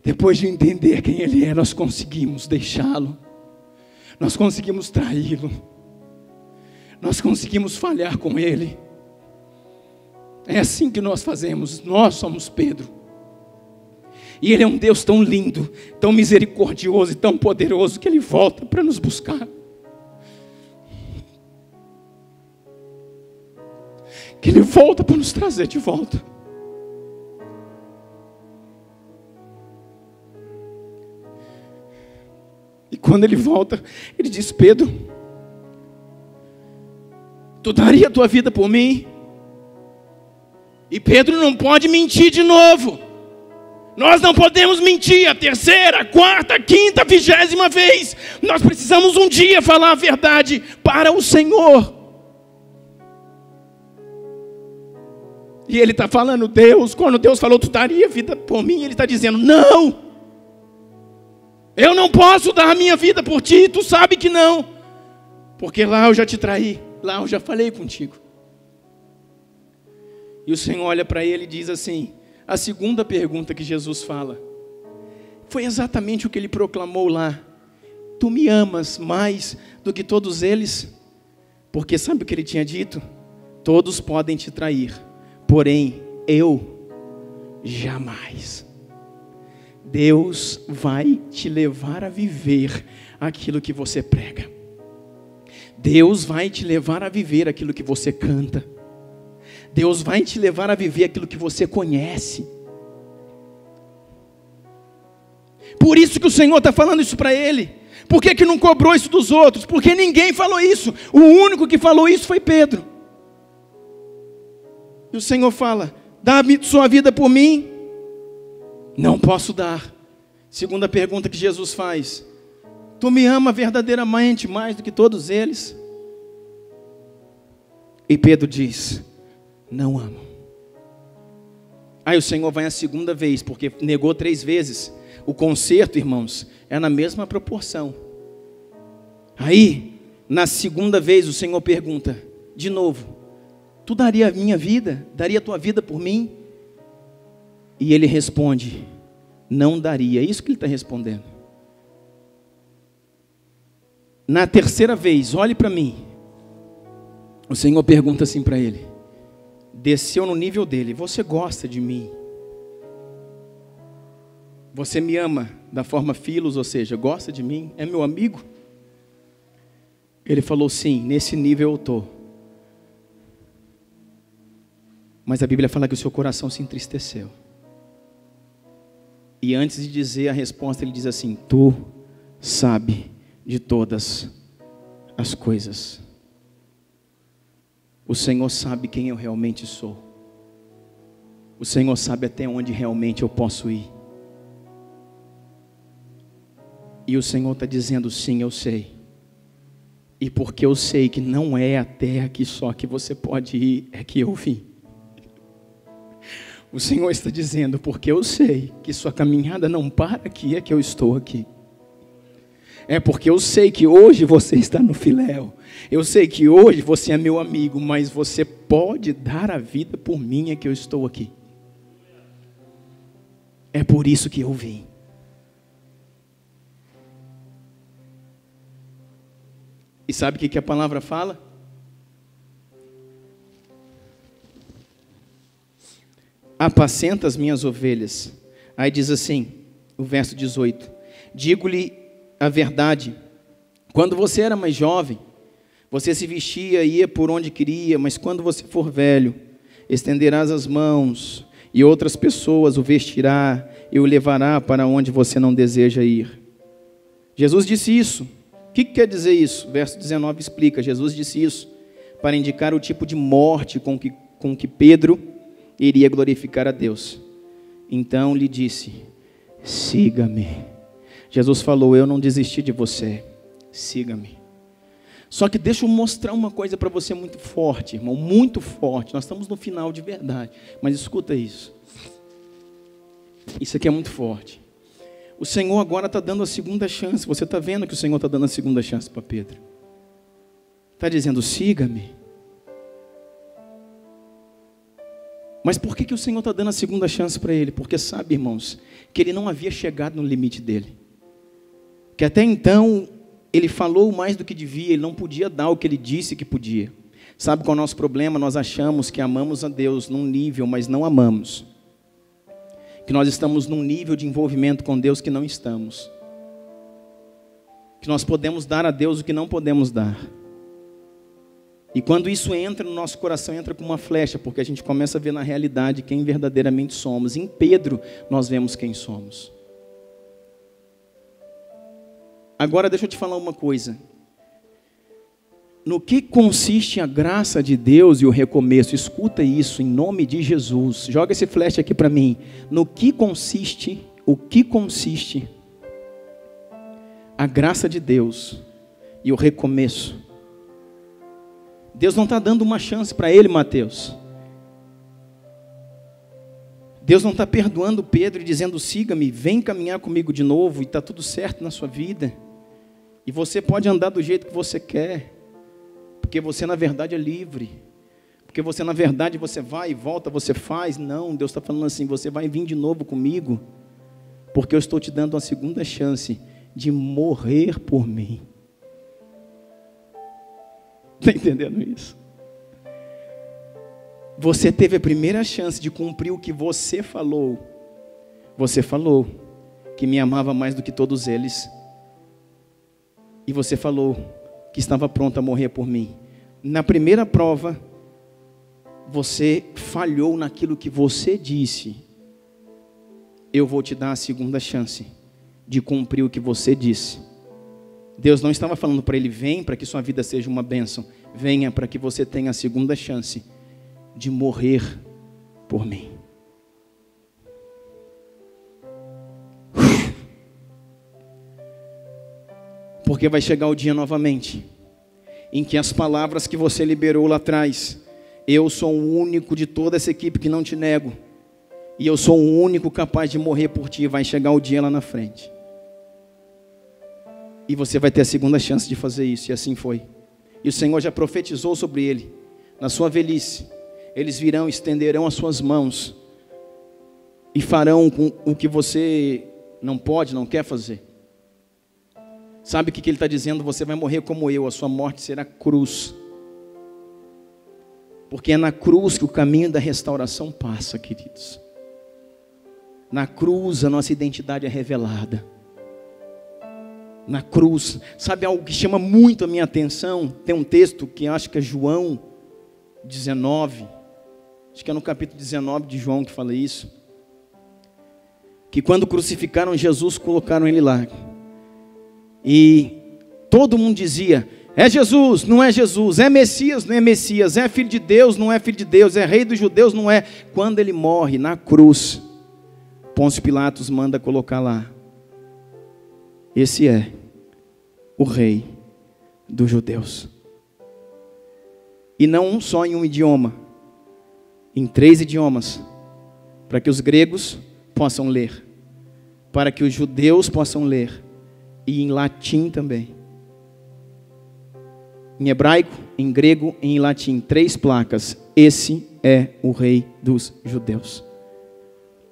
depois de entender quem ele é, nós conseguimos deixá-lo, nós conseguimos traí-lo, nós conseguimos falhar com ele. É assim que nós fazemos. Nós somos Pedro. E ele é um Deus tão lindo, tão misericordioso e tão poderoso, que ele volta para nos buscar. Que ele volta para nos trazer de volta. E quando ele volta, ele diz: Pedro, tu daria a tua vida por mim? E Pedro não pode mentir de novo. Nós não podemos mentir a 3ª, 4ª, 5ª, 20ª vez. Nós precisamos um dia falar a verdade para o Senhor. E ele está falando: Deus, quando Deus falou, tu daria vida por mim, ele está dizendo: não, eu não posso dar a minha vida por ti, tu sabe que não, porque lá eu já te traí, lá eu já falei contigo. E o Senhor olha para ele e diz assim, a segunda pergunta que Jesus fala, foi exatamente o que ele proclamou lá: tu me amas mais do que todos eles? Porque sabe o que ele tinha dito? Todos podem te trair, porém, eu jamais. Deus vai te levar a viver aquilo que você prega. Deus vai te levar a viver aquilo que você canta. Deus vai te levar a viver aquilo que você conhece. Por isso que o Senhor está falando isso para ele. Por que não cobrou isso dos outros? Porque ninguém falou isso. O único que falou isso foi Pedro. E o Senhor fala: dá sua vida por mim? Não posso dar. Segunda pergunta que Jesus faz: tu me ama verdadeiramente mais do que todos eles? E Pedro diz: não amo. Aí o Senhor vai a segunda vez, porque negou 3 vezes. O conserto, irmãos, é na mesma proporção. Aí, na segunda vez, o Senhor pergunta de novo: tu daria a minha vida? Daria a tua vida por mim? E ele responde: não daria. É isso que ele está respondendo. Na terceira vez, olhe para mim. O Senhor pergunta assim para ele. Desceu no nível dele. Você gosta de mim? Você me ama da forma filos, ou seja, gosta de mim? É meu amigo? Ele falou, sim, nesse nível eu estou. Mas a Bíblia fala que o seu coração se entristeceu. E antes de dizer a resposta, ele diz assim, tu sabe de todas as coisas. O Senhor sabe quem eu realmente sou. O Senhor sabe até onde realmente eu posso ir. E o Senhor está dizendo, sim, eu sei. E porque eu sei que não é até aqui só que você pode ir, é que eu vim. O Senhor está dizendo, porque eu sei que sua caminhada não para aqui, é que eu estou aqui. É porque eu sei que hoje você está no filéu. Eu sei que hoje você é meu amigo, mas você pode dar a vida por mim, é que eu estou aqui. É por isso que eu vim. E sabe o que a palavra fala? Apacenta as minhas ovelhas. Aí diz assim, o verso 18. Digo-lhe a verdade. Quando você era mais jovem, você se vestia e ia por onde queria, mas quando você for velho, estenderás as mãos e outras pessoas o vestirá e o levará para onde você não deseja ir. Jesus disse isso. O que quer dizer isso? Verso 19 explica. Jesus disse isso para indicar o tipo de morte com que Pedro iria glorificar a Deus. Então lhe disse, siga-me. Jesus falou, eu não desisti de você, siga-me. Só que deixa eu mostrar uma coisa para você muito forte, irmão, muito forte. Nós estamos no final de verdade, mas escuta isso. Isso aqui é muito forte. O Senhor agora está dando a segunda chance. Você está vendo que o Senhor está dando a segunda chance para Pedro? Está dizendo, siga-me. Mas por que o Senhor está dando a segunda chance para ele? Porque sabe, irmãos, que ele não havia chegado no limite dele. Que até então, ele falou mais do que devia, ele não podia dar o que ele disse que podia. Sabe qual é o nosso problema? Nós achamos que amamos a Deus num nível, mas não amamos. Que nós estamos num nível de envolvimento com Deus que não estamos. Que nós podemos dar a Deus o que não podemos dar. E quando isso entra no nosso coração, entra como uma flecha, porque a gente começa a ver na realidade quem verdadeiramente somos. Em Pedro, nós vemos quem somos. Agora deixa eu te falar uma coisa. No que consiste a graça de Deus e o recomeço? Escuta isso em nome de Jesus. Joga esse flash aqui para mim. No que consiste, o que consiste a graça de Deus e o recomeço? Deus não está dando uma chance para ele, Mateus. Deus não está perdoando Pedro e dizendo, siga-me, vem caminhar comigo de novo e está tudo certo na sua vida. E você pode andar do jeito que você quer. Porque você na verdade é livre. Porque você na verdade você vai e volta, você faz. Não, Deus está falando assim, você vai vir de novo comigo. Porque eu estou te dando uma segunda chance de morrer por mim. Está entendendo isso? Você teve a primeira chance de cumprir o que você falou. Você falou que me amava mais do que todos eles. E você falou que estava pronto a morrer por mim. Na primeira prova, você falhou naquilo que você disse. Eu vou te dar a segunda chance de cumprir o que você disse. Deus não estava falando para ele, vem para que sua vida seja uma bênção. Venha para que você tenha a segunda chance de morrer por mim. Porque vai chegar o dia novamente, em que as palavras que você liberou lá atrás, eu sou o único de toda essa equipe que não te nego, e eu sou o único capaz de morrer por ti, vai chegar o dia lá na frente. E você vai ter a segunda chance de fazer isso, e assim foi. E o Senhor já profetizou sobre ele, na sua velhice, eles virão, estenderão as suas mãos, e farão com o que você não pode, não quer fazer. Sabe o que ele está dizendo? Você vai morrer como eu, a sua morte será cruz. Porque é na cruz que o caminho da restauração passa, queridos. Na cruz a nossa identidade é revelada. Na cruz, sabe algo que chama muito a minha atenção? Tem um texto que acho que é João 19, acho que é no capítulo 19 de João que fala isso. Que quando crucificaram Jesus, colocaram ele lá. E todo mundo dizia: é Jesus, não é Jesus, é Messias, não é Messias, é filho de Deus, não é filho de Deus, é rei dos judeus, não é. Quando ele morre na cruz, Pôncio Pilatos manda colocar lá: esse é o rei dos judeus. E não só em um idioma, em 3 idiomas, para que os gregos possam ler, para que os judeus possam ler, e em latim também. Em hebraico, em grego e em latim, 3 placas. Esse é o rei dos judeus.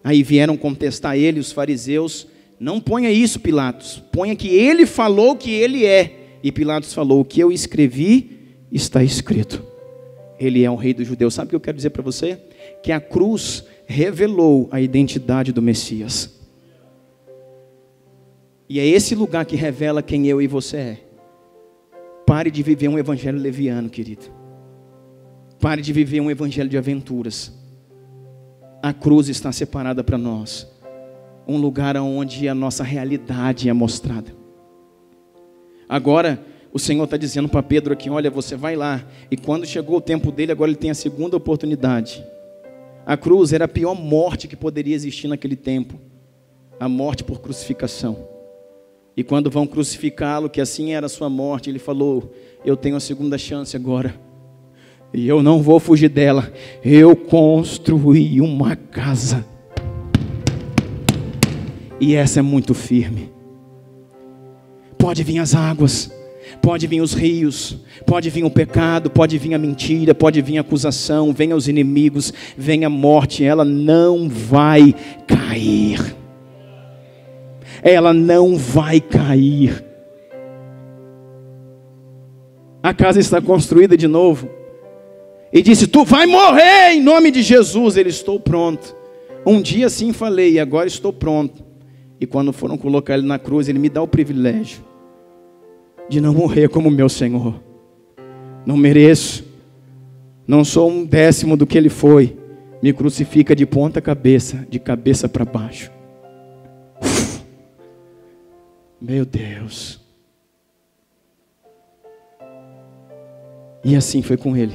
Aí vieram contestar ele, os fariseus: não ponha isso, Pilatos, ponha que ele falou que ele é. E Pilatos falou: o que eu escrevi está escrito. Ele é o rei dos judeus. Sabe o que eu quero dizer para você? Que a cruz revelou a identidade do Messias. E é esse lugar que revela quem eu e você é. Pare de viver um evangelho leviano, querido. Pare de viver um evangelho de aventuras. A cruz está separada para nós. Um lugar onde a nossa realidade é mostrada. Agora, o Senhor está dizendo para Pedro aqui: olha, você vai lá. E quando chegou o tempo dele, agora ele tem a segunda oportunidade. A cruz era a pior morte que poderia existir naquele tempo. A morte por crucificação. E quando vão crucificá-lo, que assim era a sua morte, ele falou: eu tenho a segunda chance agora. E eu não vou fugir dela. Eu construí uma casa. E essa é muito firme. Pode vir as águas, pode vir os rios, pode vir o pecado, pode vir a mentira, pode vir a acusação, venha os inimigos, venha a morte, ela não vai cair. Ela não vai cair. A casa está construída de novo. E disse: tu vai morrer em nome de Jesus. Ele: estou pronto. Um dia sim falei, e agora estou pronto. E quando foram colocar ele na cruz, ele me dá o privilégio de não morrer como meu Senhor. Não mereço. Não sou 1/10 do que ele foi. Me crucifica de ponta cabeça, de cabeça para baixo. Meu Deus. E assim foi com ele.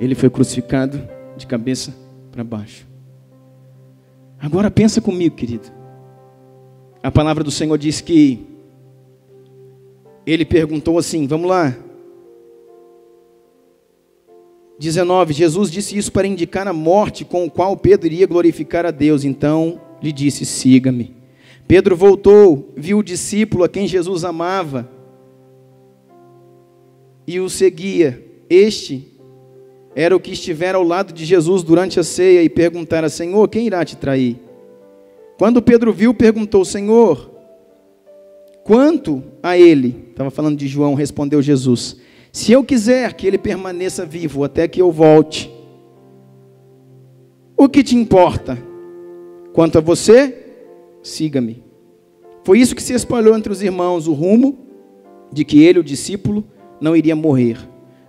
Ele foi crucificado de cabeça para baixo. Agora pensa comigo, querido. A palavra do Senhor diz que ele perguntou assim, vamos lá. 19, Jesus disse isso para indicar a morte com o qual Pedro iria glorificar a Deus. Então lhe disse: siga-me. Pedro voltou, viu o discípulo a quem Jesus amava e o seguia. Este era o que estivera ao lado de Jesus durante a ceia e perguntara: Senhor, quem irá te trair? Quando Pedro viu, perguntou: Senhor, quanto a ele? Estava falando de João. Respondeu Jesus: se eu quiser que ele permaneça vivo até que eu volte, o que te importa? Quanto a você, siga-me. Foi isso que se espalhou entre os irmãos, o rumo de que ele, o discípulo, não iria morrer.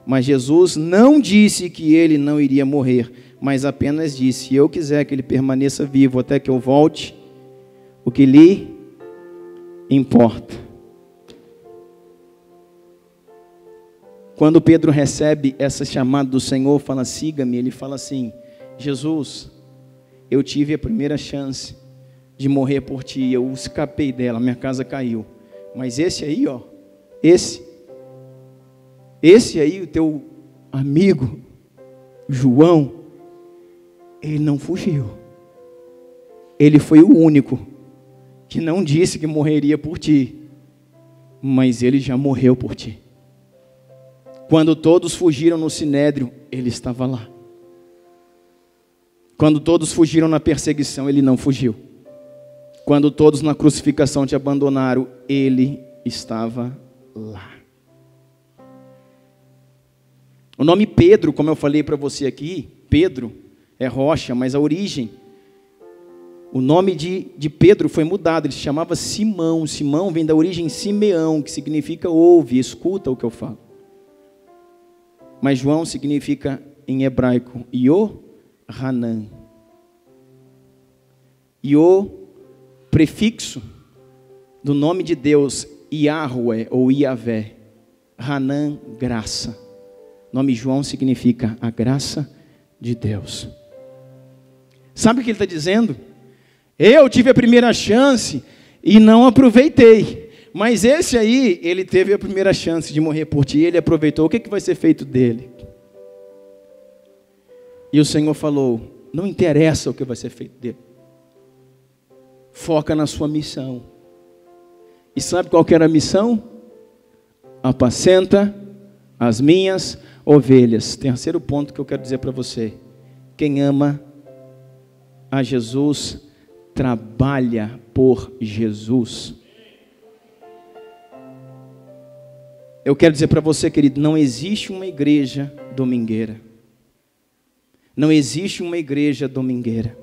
Mas Jesus não disse que ele não iria morrer, mas apenas disse: se eu quiser que ele permaneça vivo até que eu volte, o que lhe importa? Quando Pedro recebe essa chamada do Senhor, fala: siga-me, ele fala assim: Jesus, eu tive a primeira chance de morrer por ti, eu escapei dela, minha casa caiu, mas esse aí, ó, esse aí, o teu amigo João, ele não fugiu. Ele foi o único que não disse que morreria por ti, mas ele já morreu por ti. Quando todos fugiram no sinédrio, ele estava lá. Quando todos fugiram na perseguição, ele não fugiu. Quando todos na crucificação te abandonaram, ele estava lá. O nome Pedro, como eu falei para você aqui, Pedro é rocha, mas a origem, o nome de Pedro foi mudado, ele se chamava Simão. Simão vem da origem Simeão, que significa ouve, escuta o que eu falo. Mas João significa em hebraico Yohanan. E o prefixo do nome de Deus, Yahweh ou Yahvé, Hanan, graça. O nome João significa a graça de Deus. Sabe o que ele está dizendo? Eu tive a primeira chance e não aproveitei. Mas esse aí, ele teve a primeira chance de morrer por ti, ele aproveitou. O que vai ser feito dele? E o Senhor falou, não interessa o que vai ser feito dele. Foca na sua missão. E sabe qual que era a missão? Apacenta as minhas ovelhas. Terceiro ponto que eu quero dizer para você. Quem ama a Jesus, trabalha por Jesus. Eu quero dizer para você, querido, não existe uma igreja domingueira. Não existe uma igreja domingueira.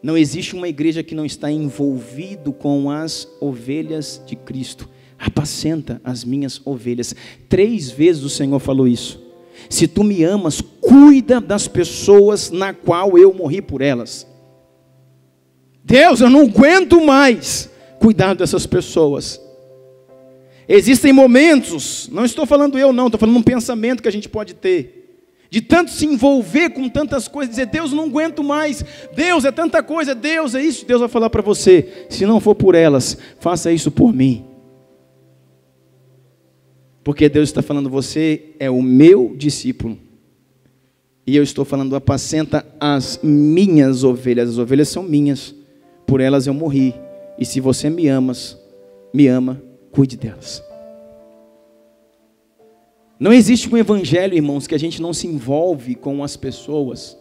Não existe uma igreja que não está envolvido com as ovelhas de Cristo. Apacenta as minhas ovelhas. 3 vezes o Senhor falou isso. Se tu me amas, cuida das pessoas na qual eu morri por elas. Deus, eu não aguento mais cuidar dessas pessoas. Existem momentos, não estou falando eu não, estou falando um pensamento que a gente pode ter. De tanto se envolver com tantas coisas, dizer, Deus, não aguento mais, Deus, é tanta coisa, Deus, é isso. Deus vai falar para você, se não for por elas, faça isso por mim. Porque Deus está falando, você é o meu discípulo. E eu estou falando, apacenta as minhas ovelhas. As ovelhas são minhas, por elas eu morri. E se você me ama, cuide delas. Não existe um evangelho, irmãos, que a gente não se envolve com as pessoas,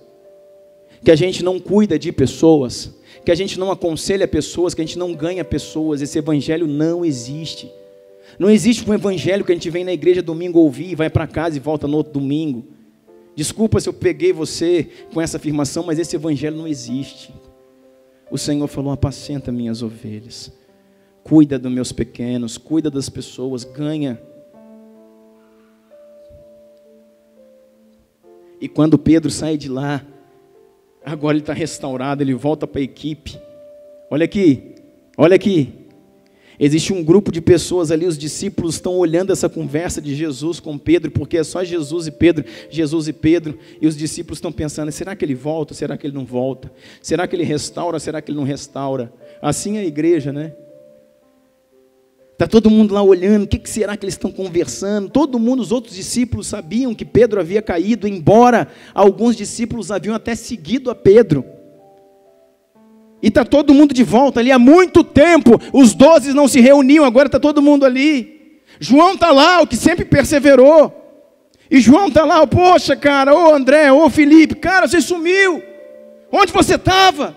que a gente não cuida de pessoas, que a gente não aconselha pessoas, que a gente não ganha pessoas. Esse evangelho não existe. Não existe um evangelho que a gente vem na igreja domingo ouvir, vai para casa e volta no outro domingo. Desculpa se eu peguei você com essa afirmação, mas esse evangelho não existe. O Senhor falou, apacenta minhas ovelhas, cuida dos meus pequenos, cuida das pessoas, ganha. E quando Pedro sai de lá, agora ele está restaurado, ele volta para a equipe. Olha aqui, olha aqui. Existe um grupo de pessoas ali, os discípulos estão olhando essa conversa de Jesus com Pedro, porque é só Jesus e Pedro, e os discípulos estão pensando, será que ele volta, será que ele não volta? Será que ele restaura, será que ele não restaura? Assim é a igreja, né? Está todo mundo lá olhando, o que será que eles estão conversando? Todo mundo, os outros discípulos sabiam que Pedro havia caído, embora alguns discípulos haviam até seguido a Pedro. E está todo mundo de volta ali há muito tempo, os 12 não se reuniam, agora está todo mundo ali. João está lá, o que sempre perseverou. E João está lá, poxa cara, ô André, ô Felipe, cara, você sumiu. Onde você estava?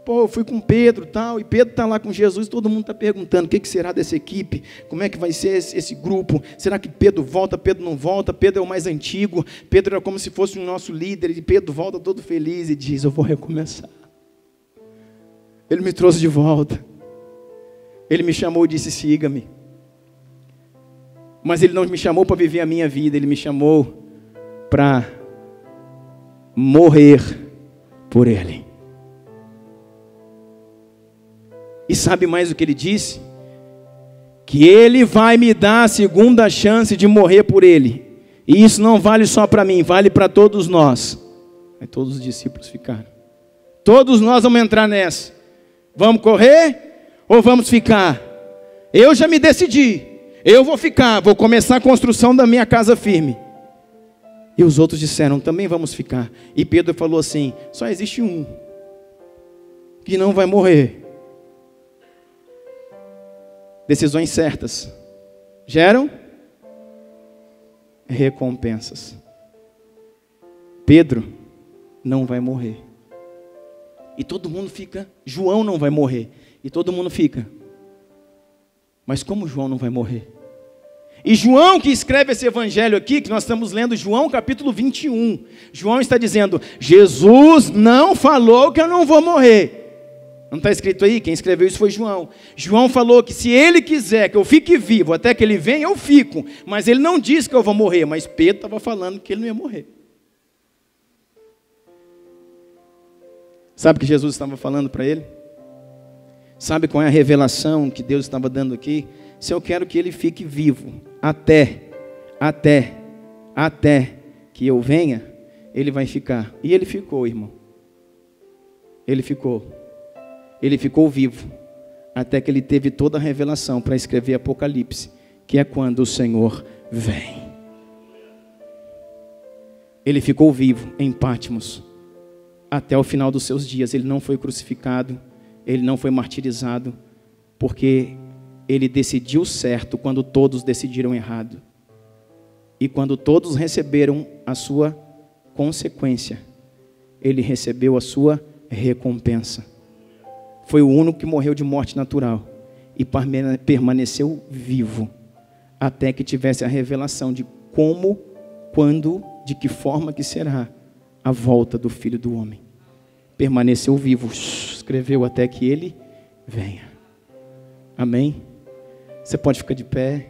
Pô, eu fui com Pedro e tal, e Pedro está lá com Jesus, todo mundo está perguntando, o que será dessa equipe? Como é que vai ser esse grupo? Será que Pedro volta, Pedro não volta? Pedro é o mais antigo, Pedro era como se fosse o nosso líder, e Pedro volta todo feliz e diz, eu vou recomeçar. Ele me trouxe de volta. Ele me chamou e disse, siga-me. Mas ele não me chamou para viver a minha vida, ele me chamou para morrer por ele. E sabe mais o que ele disse? Que ele vai me dar a segunda chance de morrer por ele. E isso não vale só para mim, vale para todos nós. Aí todos os discípulos ficaram. Todos nós vamos entrar nessa. Vamos correr ou vamos ficar? Eu já me decidi. Eu vou ficar, vou começar a construção da minha casa firme. E os outros disseram, também vamos ficar. E Pedro falou assim, só existe um que não vai morrer. Decisões certas geram recompensas. Pedro não vai morrer. E todo mundo fica, João não vai morrer. E todo mundo fica, mas como João não vai morrer? E João, que escreve esse evangelho aqui, que nós estamos lendo, João capítulo 21. João está dizendo, Jesus não falou que eu não vou morrer. Não está escrito aí? Quem escreveu isso foi João. João falou que se ele quiser que eu fique vivo até que ele venha, eu fico. Mas ele não disse que eu vou morrer, mas Pedro estava falando que ele não ia morrer. Sabe o que Jesus estava falando para ele? Sabe qual é a revelação que Deus estava dando aqui? Se eu quero que ele fique vivo até que eu venha, ele vai ficar. E ele ficou, irmão. Ele ficou vivo até que ele teve toda a revelação para escrever Apocalipse, que é quando o Senhor vem. Ele ficou vivo em Patmos até o final dos seus dias. Ele não foi crucificado, ele não foi martirizado, porque ele decidiu certo quando todos decidiram errado. E quando todos receberam a sua consequência, ele recebeu a sua recompensa. Foi o único que morreu de morte natural e permaneceu vivo até que tivesse a revelação de como, quando, de que forma que será a volta do Filho do Homem. Permaneceu vivo, escreveu até que ele venha. Amém? Você pode ficar de pé.